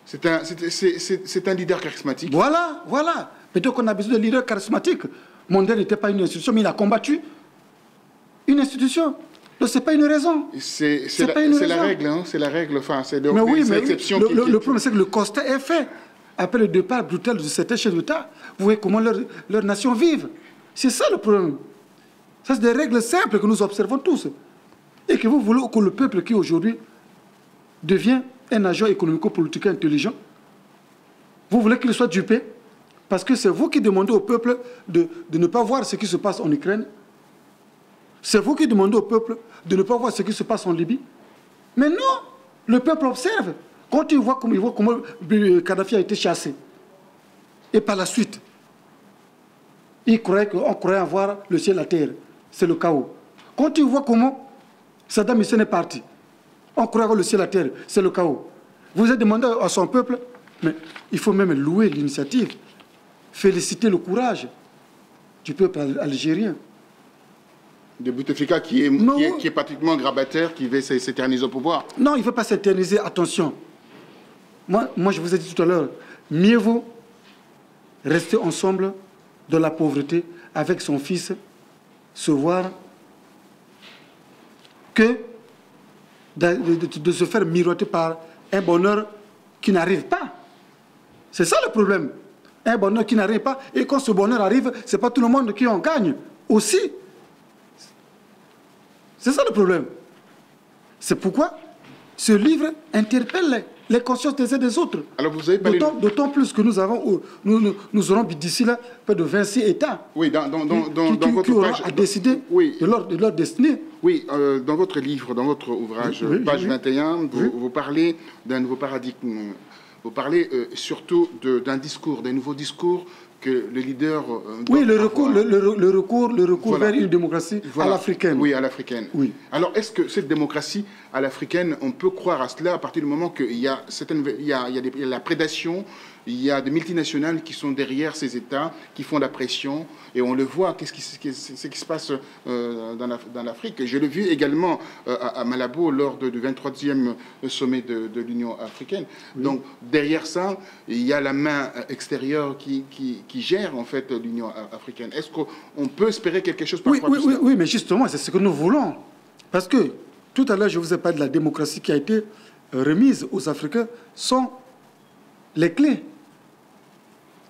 C'est un leader charismatique. Voilà, voilà. Mais donc on a besoin de leaders charismatiques. Mandela n'était pas une institution, mais il a combattu une institution. Donc ce n'est pas une raison. C'est la règle, hein, c'est la règle. Enfin, c'est l'exception. Le problème, c'est que le constat est fait. Après le départ brutal de certains chefs d'État, vous voyez comment leur nation vivent. C'est ça le problème. Ça, c'est des règles simples que nous observons tous. Et que vous voulez que le peuple qui aujourd'hui devient un agent économico-politique intelligent, vous voulez qu'il soit dupé? Parce que c'est vous qui demandez au peuple de ne pas voir ce qui se passe en Ukraine. C'est vous qui demandez au peuple de ne pas voir ce qui se passe en Libye. Mais non, le peuple observe. Quand il voit comment Kadhafi a été chassé, et par la suite, on croyait avoir le ciel à terre. C'est le chaos. Quand il voit comment Saddam Hussein est parti, on croyait avoir le ciel à terre. C'est le chaos. Vous avez demandé à son peuple, mais il faut même louer l'initiative, féliciter le courage du peuple algérien. De Bouteflika qui est pratiquement grabataire, qui veut s'éterniser au pouvoir. Non, il ne veut pas s'éterniser, attention. Moi, je vous ai dit tout à l'heure, mieux vaut rester ensemble dans la pauvreté avec son fils, se voir, que de se faire miroiter par un bonheur qui n'arrive pas. C'est ça le problème. Un bonheur qui n'arrive pas. Et quand ce bonheur arrive, ce n'est pas tout le monde qui en gagne aussi. C'est ça le problème. C'est pourquoi ce livre interpelle les consciences des uns des autres. D'autant plus que nous aurons d'ici là près de 26 États qui auront à décider de leur destinée. Oui, dans votre livre, dans votre ouvrage, page 21, vous parlez d'un nouveau paradigme. Vous parlez surtout d'un discours, d'un nouveau discours que le leader... oui, le recours vers une démocratie à l'africaine. Oui, à l'africaine. Oui. Alors, est-ce que cette démocratie à l'africaine, on peut croire à cela à partir du moment qu'il y a la prédation, il y a des multinationales qui sont derrière ces États, qui font la pression, et on le voit, qu'est-ce qui se passe dans l'Afrique. Je l'ai vu également à Malabo lors du 23e sommet de l'Union africaine. Oui. Donc, derrière ça, il y a la main extérieure qui qui gère en fait l'Union africaine. Est-ce qu'on peut espérer quelque chose par rapport à ça? Oui, mais justement, c'est ce que nous voulons. Parce que tout à l'heure, je vous ai parlé de la démocratie qui a été remise aux Africains sont les clés.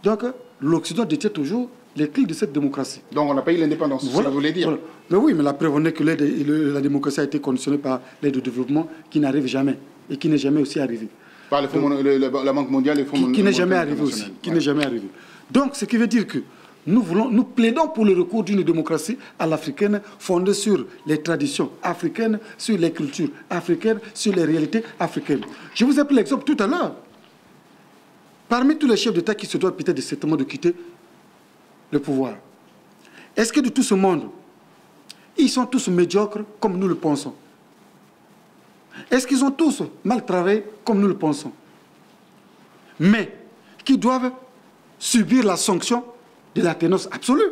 Donc, l'Occident détient toujours les clés de cette démocratie. Donc, on n'a pas eu l'indépendance, voilà, ça voulait dire. Voilà. Mais oui, mais la preuve en est que la démocratie a été conditionnée par l'aide au développement qui n'arrive jamais et qui n'est jamais aussi arrivée. Par la Banque mondiale et le Fonds monétaire. Qui n'est jamais arrivé aussi. Qui n'est jamais arrivé. Donc, ce qui veut dire que nous plaidons pour le recours d'une démocratie à l'africaine fondée sur les traditions africaines, sur les cultures africaines, sur les réalités africaines. Je vous ai pris l'exemple tout à l'heure. Parmi tous les chefs d'État qui se doivent peut-être certainement de quitter le pouvoir, est-ce que de tout ce monde, ils sont tous médiocres comme nous le pensons? Est-ce qu'ils ont tous mal travaillé comme nous le pensons? Mais qui doivent subir la sanction de la ténance absolue.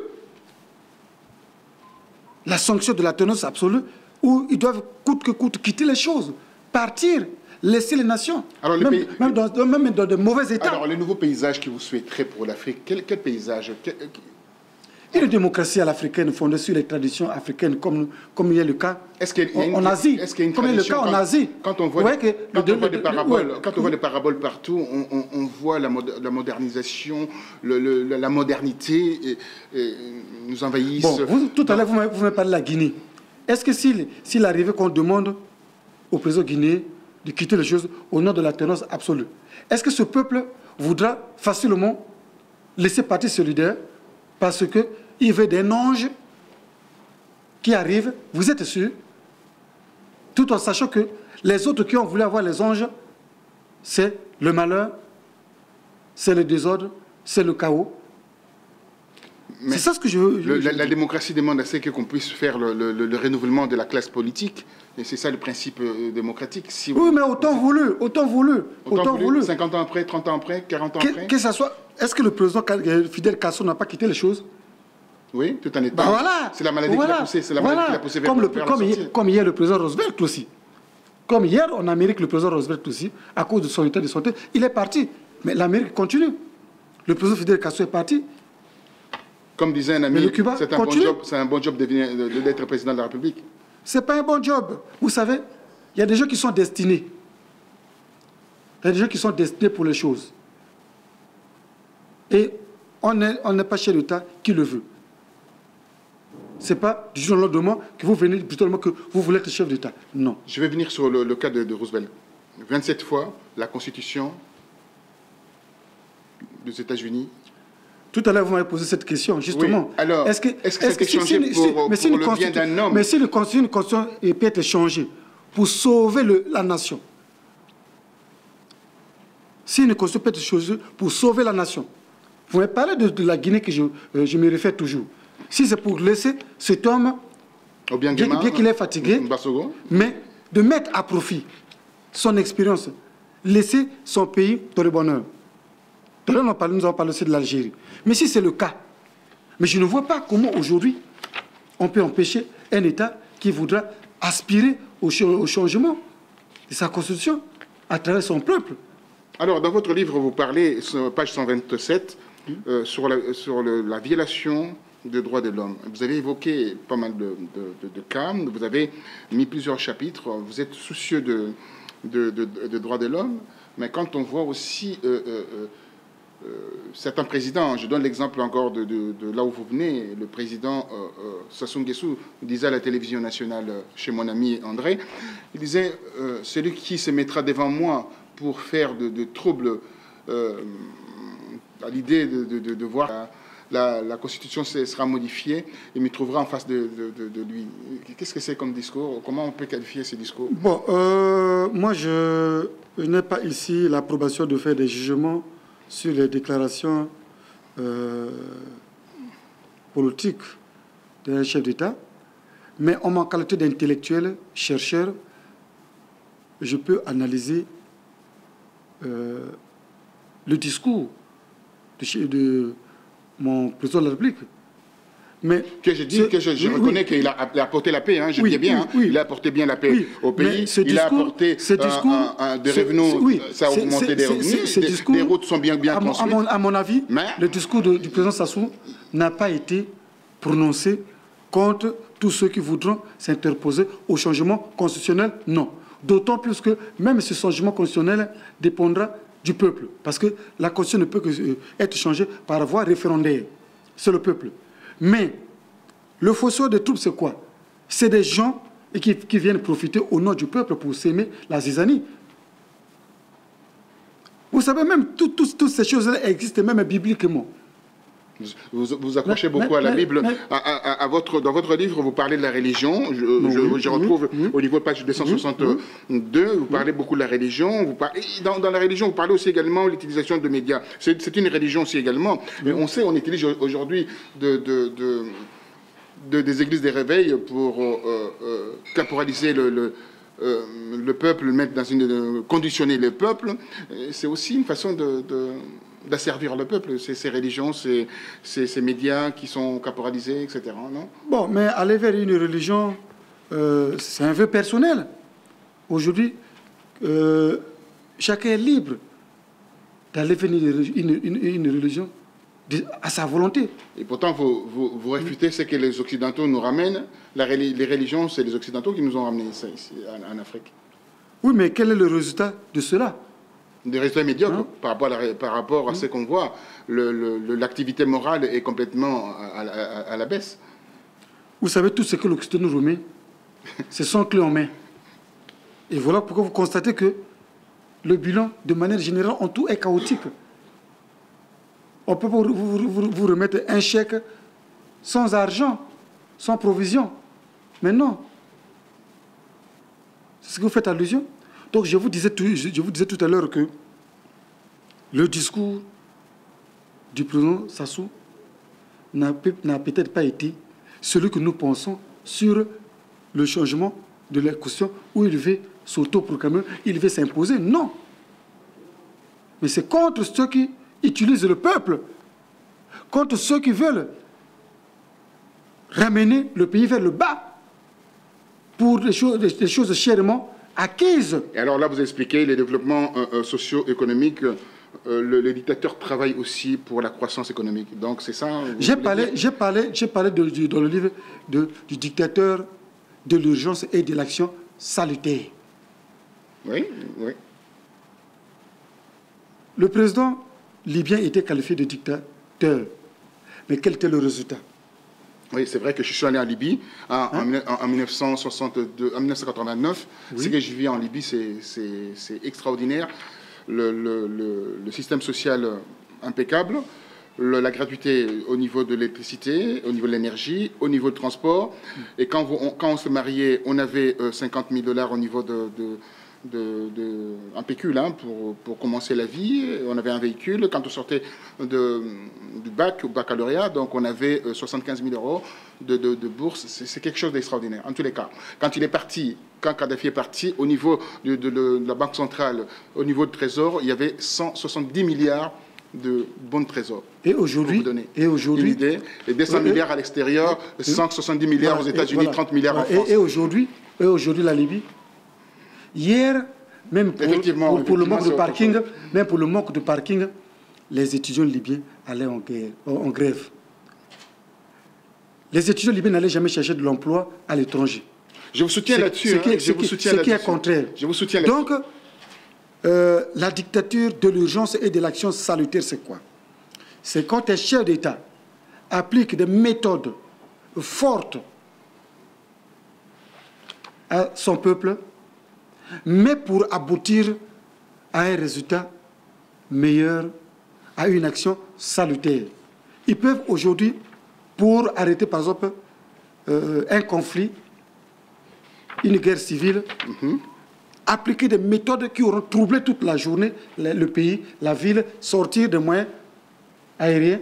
La sanction de la ténance absolue, où ils doivent coûte que coûte quitter les choses, partir, laisser les nations, alors, même dans de mauvais états. Alors, le nouveau paysage que vous souhaiterez pour l'Afrique, quel paysage Une démocratie à l'africaine fondée sur les traditions africaines, comme il y a le cas en Asie. Comme il y a le cas en Asie. Quand on voit des paraboles partout, on voit la modernisation, la modernité nous envahissent. Bon, tout à l'heure, vous m'avez parlé de la Guinée. Est-ce que s'il arrivait qu'on demande au président guinéen de quitter les choses au nom de la ténance absolue, est-ce que ce peuple voudra facilement laisser partir solidaire parce qu'il veut des anges qui arrivent, vous êtes sûr, tout en sachant que les autres qui ont voulu avoir les anges, c'est le malheur, c'est le désordre, c'est le chaos. C'est ça ce que je veux. La démocratie demande à ce qu'on puisse faire le renouvellement de la classe politique. Et c'est ça le principe démocratique. Oui, mais autant voulu. 50 ans après, 30 ans après, 40 ans après. Que ça soit. Est-ce que le président Fidel Castro n'a pas quitté les choses? Oui, tout en étant. Voilà. C'est la maladie qui l'a poussé. C'est la maladie qui l'a poussé comme hier, le président Roosevelt aussi. Comme hier, en Amérique, le président Roosevelt aussi, à cause de son état de santé, il est parti. Mais l'Amérique continue. Le président Fidel Castro est parti. Comme disait un ami, c'est un bon job d'être président de la République. Ce n'est pas un bon job. Vous savez, il y a des gens qui sont destinés. Il y a des gens qui sont destinés pour les choses. Et on n'est pas chez l'État qui le veut. Ce n'est pas du jour au lendemain que vous venez, plutôt que vous voulez être chef d'État. Non. Je vais venir sur le cas de Roosevelt. 27 fois, la Constitution des États-Unis. Tout à l'heure, vous m'avez posé cette question, justement. Oui. Alors, est-ce que c'est changé pour le bien d'un homme? Mais si une constitution peut être changée pour sauver la nation, si une constitution peut être changée pour sauver la nation, vous m'avez parlé de la Guinée que je me réfère toujours. Si c'est pour laisser cet homme, bien qu'il est fatigué, mais de mettre à profit son expérience, laisser son pays dans le bonheur. Tout à l'heure, nous avons parlé aussi de l'Algérie. Mais si c'est le cas, mais je ne vois pas comment aujourd'hui on peut empêcher un État qui voudra aspirer au changement de sa constitution à travers son peuple. Alors, dans votre livre, vous parlez, page 127, sur la violation des droits de l'homme. Vous avez évoqué pas mal de cas, vous avez mis plusieurs chapitres, vous êtes soucieux de droits de l'homme, mais quand on voit aussi certains présidents, je donne l'exemple encore de là où vous venez, le président Sassou Nguesso disait à la télévision nationale, chez mon ami André, il disait celui qui se mettra devant moi pour faire de troubles à l'idée de voir la Constitution sera modifiée, il me trouvera en face de lui. Qu'est-ce que c'est comme discours? Comment on peut qualifier ces discours? Bon, moi je n'ai pas ici l'approbation de faire des jugements sur les déclarations politiques d'un chef d'État, mais en ma qualité d'intellectuel, chercheur, je peux analyser le discours de mon président de la République. Mais que je reconnais qu'il a apporté la paix, hein, je dis bien, il a apporté bien la paix au pays, il a apporté des revenus, ça a augmenté des revenus, des routes sont bien construites. À mon avis, le discours du président Sassou n'a pas été prononcé contre tous ceux qui voudront s'interposer au changement constitutionnel, non. D'autant plus que même ce changement constitutionnel dépendra du peuple, parce que la Constitution ne peut que être changée par voie référendaire. C'est le peuple. Mais le fossoir des troupes, c'est quoi? C'est des gens qui viennent profiter au nom du peuple pour s'aimer la zizanie. Vous savez, même toutes ces choses-là existent même bibliquement. Vous accrochez beaucoup à la Bible. Dans votre livre, vous parlez de la religion. Je retrouve au niveau de page 262, vous parlez beaucoup de la religion. Dans la religion, vous parlez aussi également de l'utilisation de médias. C'est une religion aussi également. Mais on sait, on utilise aujourd'hui des églises des réveils pour caporaliser le peuple, mettre dans conditionner le peuple. C'est aussi une façon d'asservir le peuple, ces religions, ces médias qui sont caporalisés, etc. Non? Bon, mais aller vers une religion, c'est un vœu personnel. Aujourd'hui, chacun est libre d'aller vers une religion à sa volonté. Et pourtant, vous réfutez ce que les Occidentaux nous ramènent. Les religions, c'est les Occidentaux qui nous ont ramené ça ici, en Afrique. Oui, mais quel est le résultat de cela? Des résultats médiocres par rapport à ce qu'on voit. L'activité morale est complètement à la baisse. Vous savez, tout ce que l'Occident nous remet, c'est son clé en main. Et voilà pourquoi vous constatez que le bilan, de manière générale, en tout est chaotique. On peut vous remettre un chèque sans argent, sans provision. Mais non. C'est ce que vous faites allusion. Donc je vous disais tout à l'heure que le discours du président Sassou n'a peut-être pas été celui que nous pensons sur le changement de la Constitution où il veut s'auto-proclamer, il veut s'imposer. Non. Mais c'est contre ceux qui utilisent le peuple, contre ceux qui veulent ramener le pays vers le bas pour des choses chèrement acquises. Et alors là, vous expliquez les développements socio-économiques. Le dictateur travaille aussi pour la croissance économique. Donc c'est ça. J'ai parlé dans le livre du dictateur de l'urgence et de l'action salutaire. Oui, oui. Le président libyen était qualifié de dictateur. Mais quel était le résultat? Oui, c'est vrai que je suis allé en Libye en 1989. Oui. Ce que je vis en Libye, c'est extraordinaire. Le système social impeccable, la gratuité au niveau de l'électricité, au niveau de l'énergie, au niveau de transport. Et quand on se mariait, on avait 50 000 $ au niveau un pécule pour commencer la vie. On avait un véhicule. Quand on sortait du bac, au baccalauréat, donc on avait 75 000 € de bourse. C'est quelque chose d'extraordinaire, en tous les cas. Quand il est parti, quand Kadhafi est parti, au niveau de la Banque centrale, au niveau du Trésor, il y avait 170 milliards de bons de trésor. Et aujourd'hui, une idée, et 200 milliards à l'extérieur, 170 milliards aux États-Unis, 30 milliards en France. Et aujourd'hui, la Libye. Hier, même pour le manque de parking, les étudiants libyens allaient en grève. Les étudiants libyens n'allaient jamais chercher de l'emploi à l'étranger. Je vous soutiens là-dessus. Ce qui est contraire. Je vous soutiens là-dessus. Donc, la dictature de l'urgence et de l'action salutaire, c'est quoi? C'est quand un chef d'État applique des méthodes fortes à son peuple, mais pour aboutir à un résultat meilleur, à une action salutaire. Ils peuvent aujourd'hui, pour arrêter par exemple un conflit, une guerre civile, appliquer des méthodes qui auront troublé toute la journée le pays, la ville, sortir des moyens aériens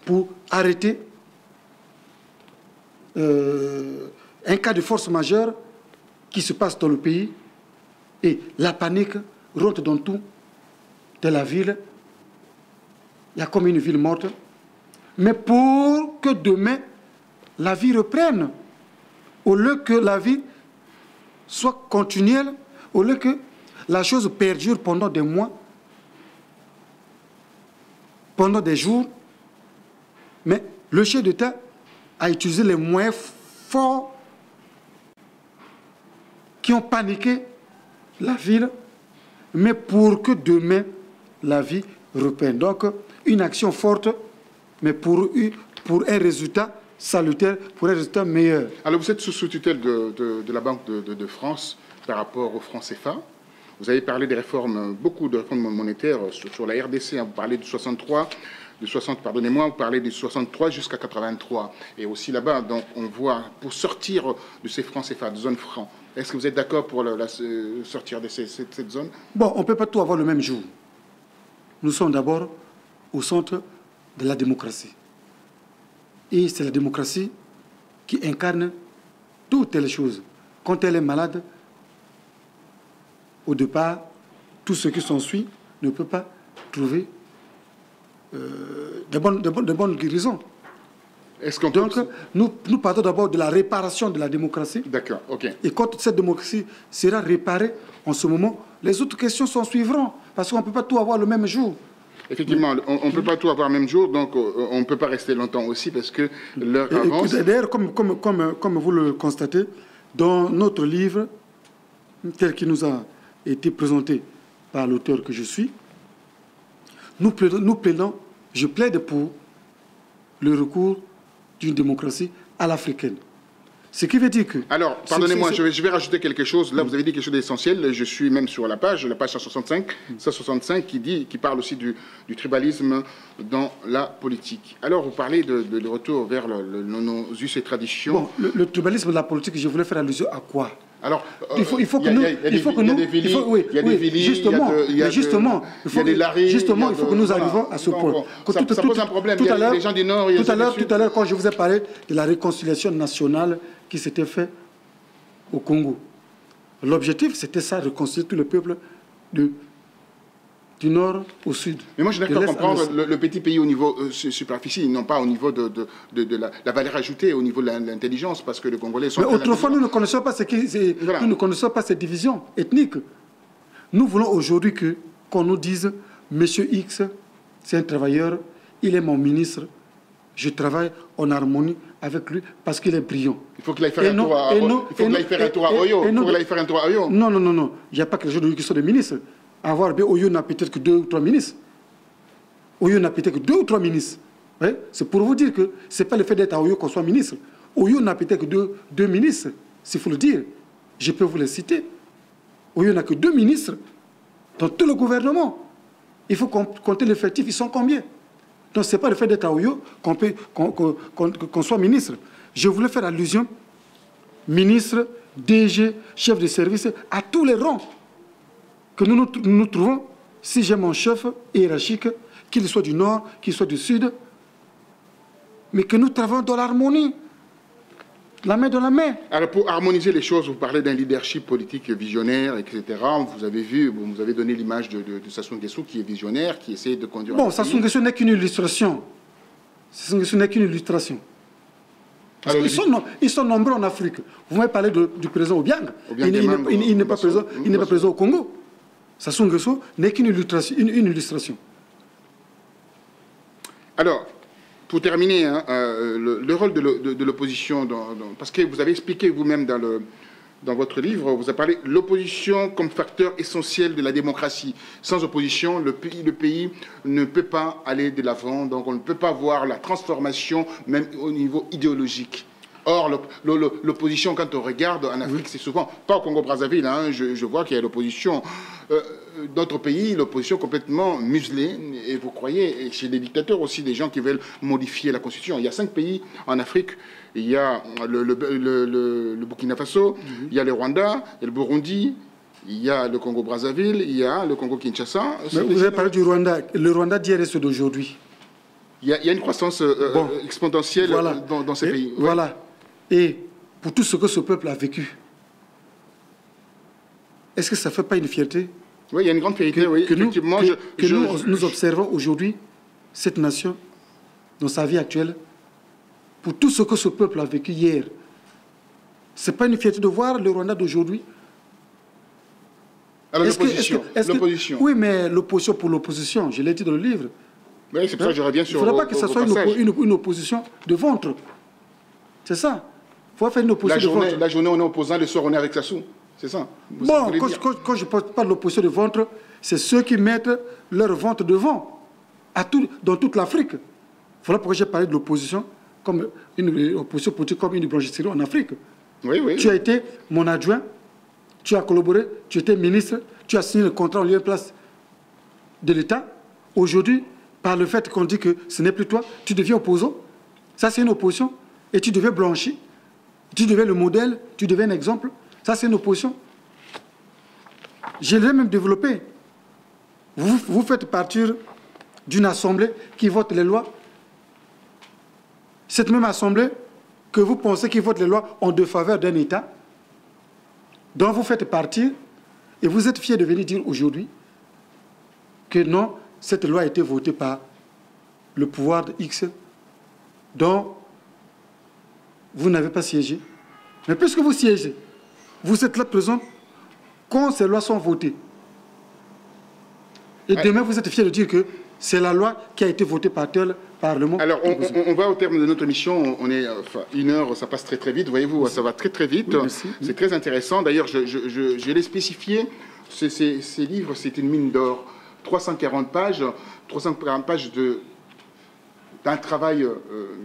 pour arrêter un cas de force majeure qui se passe dans le pays. Et la panique rentre dans tout de la ville. Il y a comme une ville morte. Mais pour que demain, la vie reprenne, au lieu que la vie soit continuelle, au lieu que la chose perdure pendant des mois, pendant des jours. Mais le chef d'État a utilisé les moyens forts qui ont paniqué la ville, mais pour que demain, la vie reprenne. Donc, une action forte, mais pour un résultat salutaire, pour un résultat meilleur. Alors, vous êtes sous tutelle de la Banque de France par rapport au franc CFA. Vous avez parlé des réformes, beaucoup de réformes monétaires sur la RDC. Vous parlez de 63, de 60, pardonnez-moi, vous parlez de 63 jusqu'à 83. Et aussi là-bas, donc, on voit, pour sortir de ces francs CFA, de zone franc, est-ce que vous êtes d'accord pour sortir de cette zone? Bon, on ne peut pas tout avoir le même jour. Nous sommes d'abord au centre de la démocratie. Et c'est la démocratie qui incarne toutes les choses. Quand elle est malade, au départ, tout ce qui s'ensuit ne peut pas trouver de bonnes guérisons. Donc, nous partons d'abord de la réparation de la démocratie. D'accord, ok. Et quand cette démocratie sera réparée, en ce moment, les autres questions s'en suivront. Parce qu'on ne peut pas tout avoir le même jour. Effectivement, on ne peut pas tout avoir le même jour, donc on ne peut pas rester longtemps aussi parce que l'heure avance. D'ailleurs, comme vous le constatez, dans notre livre, tel qu'il nous a été présenté par l'auteur que je suis, nous plaidons, je plaide pour le recours d'une démocratie à l'africaine. Ce qui veut dire que... Alors, pardonnez-moi, je vais rajouter quelque chose. Là, vous avez dit quelque chose d'essentiel. Je suis même sur la page 165, qui parle aussi du tribalisme dans la politique. Alors, vous parlez de retour vers nos us et traditions. Bon, le tribalisme de la politique, je voulais faire allusion à quoi? Alors, il faut que nous... Il y a des Vili, justement, il y a il faut que nous arrivions à ce point. Ça pose un problème. Il y a les gens du Nord... Tout à l'heure, quand je vous ai parlé de la réconciliation nationale qui s'était fait au Congo, l'objectif, c'était ça, réconcilier tout le peuple du nord au sud. Mais moi, je n'arrive pas à comprendre le petit pays au niveau superficie, non pas au niveau de la valeur ajoutée, au niveau de l'intelligence, parce que les Congolais sont... Mais autrefois, nous ne connaissons pas nous ne connaissons pas ces divisions ethniques. Nous voulons aujourd'hui qu'on nous dise, Monsieur X, c'est un travailleur, il est mon ministre, je travaille en harmonie avec lui parce qu'il est brillant. Il faut qu'il aille faire un tour à Oyo. Il faut qu'il aille faire un tour à Oyo. Non, non, non, non. Il n'y a pas que les gens de Oyo qui sont des ministres. Avoir bien, Oyo n'a peut-être que 2 ou 3 ministres. Oyo n'a peut-être que 2 ou 3 ministres. Ouais? C'est pour vous dire que ce n'est pas le fait d'être à Oyo qu'on soit ministre. Oyo n'a peut-être que 2 ministres, s'il faut le dire. Je peux vous les citer. Oyo n'a que 2 ministres dans tout le gouvernement. Il faut compter l'effectif, ils sont combien? Donc, ce n'est pas le fait d'être à Oyo qu'on soit ministre. Je voulais faire allusion, ministre, DG, chef de service, à tous les rangs que nous trouvons, si j'ai mon chef hiérarchique, qu'il soit du nord, qu'il soit du sud, mais que nous travaillons dans l'harmonie, la main dans la main. Alors, pour harmoniser les choses, vous parlez d'un leadership politique visionnaire, etc. Vous avez vu, vous avez donné l'image de Sassou Nguesso qui est visionnaire, qui essaie de conduire... Bon, Sassou Nguesso n'est qu'une illustration. Sassou Nguesso n'est qu'une illustration. Alors, ils sont nombreux en Afrique. Vous m'avez parlé du président Obiang. Il n'est pas présent au Congo. Sassou Nguesso n'est qu'une illustration. Alors, pour terminer, le rôle de l'opposition, parce que vous avez expliqué vous-même dans votre livre, vous avez parlé de l'opposition comme facteur essentiel de la démocratie. Sans opposition, le pays ne peut pas aller de l'avant, donc on ne peut pas voir la transformation, même au niveau idéologique. Or, l'opposition, quand on regarde en Afrique, c'est souvent, pas au Congo-Brazzaville, hein, je vois qu'il y a l'opposition. D'autres pays, l'opposition complètement muselée. Et vous croyez, et chez les dictateurs aussi, des gens qui veulent modifier la Constitution. Il y a 5 pays en Afrique. Il y a le Burkina Faso, il y a le Rwanda, il y a le Burundi, il y a le Congo-Brazzaville, il y a le Congo-Kinshasa. Vous avez parlé du Rwanda. Le Rwanda d'hier et ceux d'aujourd'hui. Il y a une croissance exponentielle dans ces pays. Voilà. Et pour tout ce que ce peuple a vécu, est-ce que ça ne fait pas une fierté? Oui, il y a une grande fierté, oui. Nous observons aujourd'hui cette nation, dans sa vie actuelle, pour tout ce que ce peuple a vécu hier. Ce n'est pas une fierté de voir le Rwanda d'aujourd'hui. Alors l'opposition. Oui, mais l'opposition pour l'opposition, je l'ai dit dans le livre. Oui, c'est pour ça que je reviens sur. Il ne faudra pas que ce soit une opposition de ventre. C'est ça. Il faut faire une opposition de ventre. La journée, on est opposant, le soir, on est avec Sassou. C'est ça. Bon, quand je ne parle pas de l'opposition de ventre, c'est ceux qui mettent leur ventre devant, dans toute l'Afrique. Voilà pourquoi j'ai parlé de l'opposition comme une opposition politique, comme une blanchisserie en Afrique. Oui, oui. Tu as été mon adjoint, tu as collaboré, tu étais ministre, tu as signé le contrat en lieu et place de l'État. Aujourd'hui, par le fait qu'on dit que ce n'est plus toi, tu deviens opposant. Ça, c'est une opposition. Et tu deviens blanchi. Tu deviens le modèle, tu deviens un exemple. Ça, c'est une opposition. Je l'ai même développé. Vous faites partir d'une assemblée qui vote les lois. Cette même assemblée que vous pensez qui vote les lois en défaveur d'un État, dont vous faites partie, et vous êtes fiers de venir dire aujourd'hui que non, cette loi a été votée par le pouvoir de X, dont vous n'avez pas siégé. Mais puisque vous siégez, vous êtes là présent quand ces lois sont votées. Et demain, vous êtes fiers de dire que c'est la loi qui a été votée par tel Parlement. Alors, on va au terme de notre émission. On est une heure, ça passe très très vite. Voyez-vous, ça va très très vite. Oui, c'est très intéressant. D'ailleurs, je l'ai spécifié. Ces livres, c'est une mine d'or. 340 pages d'un travail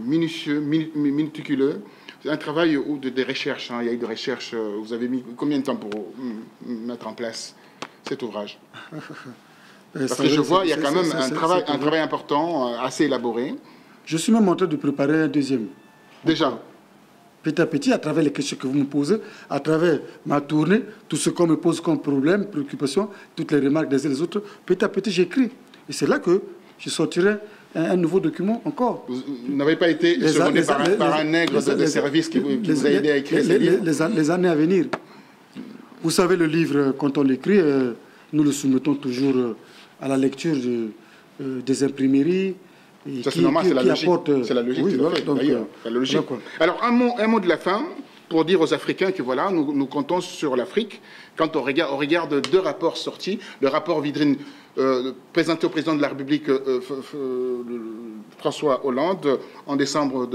minutieux, méticuleux. C'est un travail de recherche. Hein. Il y a eu des recherches. Vous avez mis combien de temps pour mettre en place cet ouvrage? Parce que je vois, il y a quand même un travail important, assez élaboré. Je suis même en train de préparer un deuxième. Déjà? Petit à petit, à travers les questions que vous me posez, à travers ma tournée, tout ce qu'on me pose comme problème, préoccupation, toutes les remarques des uns et des autres, petit à petit, j'écris. Et c'est là que je sortirai un nouveau document encore. Vous n'avez pas été secondé par un nègre de service qui vous a aidé à écrire ces livres? Les années à venir. Vous savez, le livre, quand on l'écrit, nous le soumettons toujours à la lecture des imprimeries. Ça, c'est normal, c'est la logique. C'est la logique, oui, voilà, d'ailleurs. Alors, un mot de la fin pour dire aux Africains que voilà, nous comptons sur l'Afrique. Quand on regarde deux rapports sortis, le rapport Vidrine présenté au président de la République François Hollande en décembre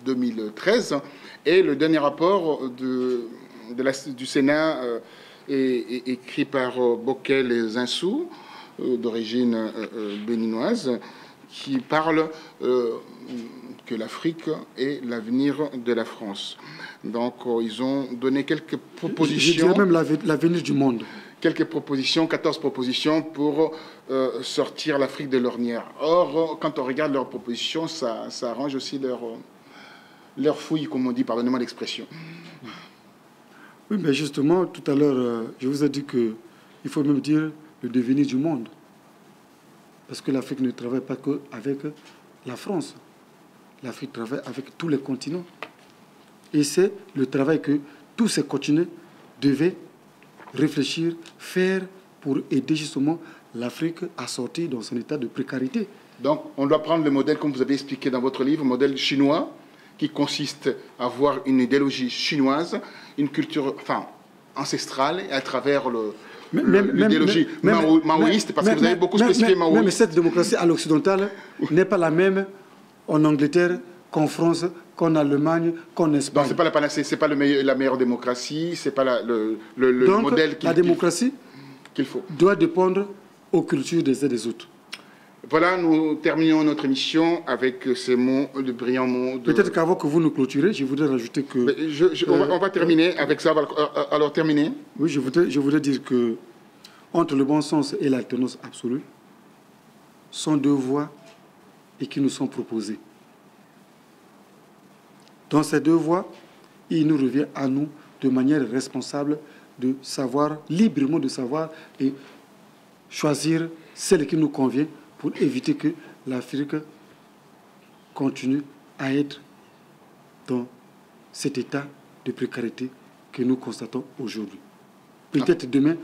2013, et le dernier rapport du Sénat écrit par Bockel et Zinsou, d'origine béninoise, qui parle que l'Afrique est l'avenir de la France. Donc, ils ont donné quelques propositions. Je dirais même l'avenir du monde. Quelques propositions, 14 propositions pour sortir l'Afrique de l'ornière. Or, quand on regarde leurs propositions, ça arrange aussi leur fouille, comme on dit, pardonnez-moi l'expression. Oui, mais justement, tout à l'heure, je vous ai dit qu'il faut même dire le devenir du monde. Parce que l'Afrique ne travaille pas qu'avec la France. L'Afrique travaille avec tous les continents. Et c'est le travail que tous ces continents devaient réfléchir, faire pour aider justement l'Afrique à sortir dans son état de précarité. Donc, on doit prendre le modèle, comme vous avez expliqué dans votre livre, modèle chinois, qui consiste à avoir une idéologie chinoise, une culture ancestrale, à travers l'idéologie maoïste, parce que vous avez beaucoup spécifié maoïste. Mais cette démocratie à l'occidentale n'est pas la même en Angleterre qu'en France, qu'en Allemagne, qu'en Espagne. Donc, ce n'est pas la panacée, ce n'est pas la meilleure démocratie, ce n'est pas le Donc, modèle la démocratie qu'il faut. Doit dépendre aux cultures des uns et des autres. Voilà, nous terminons notre émission avec ces mots, de brillants mots. Peut-être qu'avant que vous nous clôturez, je voudrais rajouter que... on va terminer avec ça. Alors, terminer. Oui, je voudrais dire que entre le bon sens et l'alternance absolue, sont deux voies et qui nous sont proposées. Dans ces deux voies, il nous revient à nous, de manière responsable, de savoir, librement de savoir et choisir celle qui nous convient pour éviter que l'Afrique continue à être dans cet état de précarité que nous constatons aujourd'hui. Peut-être demain,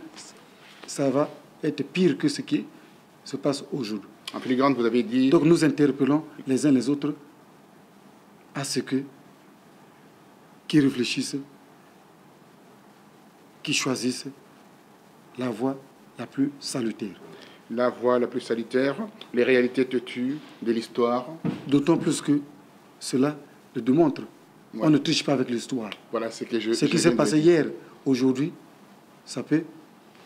ça va être pire que ce qui se passe aujourd'hui. En filigrane, vous avez dit... Donc nous interpellons les uns les autres à ce que, qui réfléchissent, qui choisissent la voie la plus salutaire. La voie la plus salutaire, les réalités têtues de l'histoire. D'autant plus que cela le démontre. Ouais. On ne triche pas avec l'histoire. Voilà ce que ce qui s'est passé hier, aujourd'hui, ça peut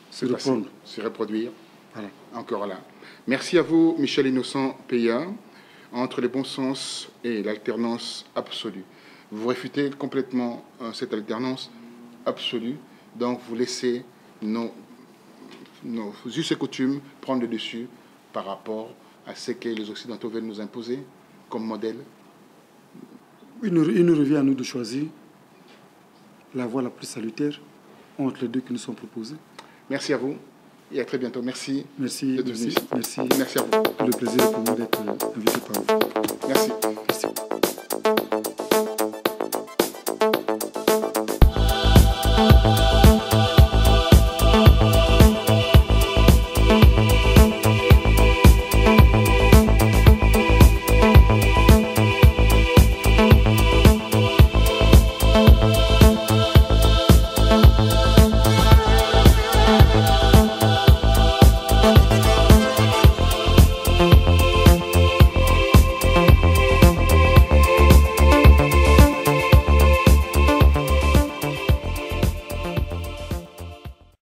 se reprendre. Se reproduire. Voilà. Encore là. Merci à vous, Michel Innocent Peya. Entre le bon sens et l'alternance absolue. Vous réfutez complètement cette alternance absolue. Donc, vous laissez nos us et coutumes prendre le dessus par rapport à ce que les Occidentaux veulent nous imposer comme modèle. Il nous revient à nous de choisir la voie la plus salutaire entre les deux qui nous sont proposés. Merci à vous et à très bientôt. Merci. Merci. Merci. Merci. Merci à vous. Le plaisir pour moi d'être invité par vous. Merci.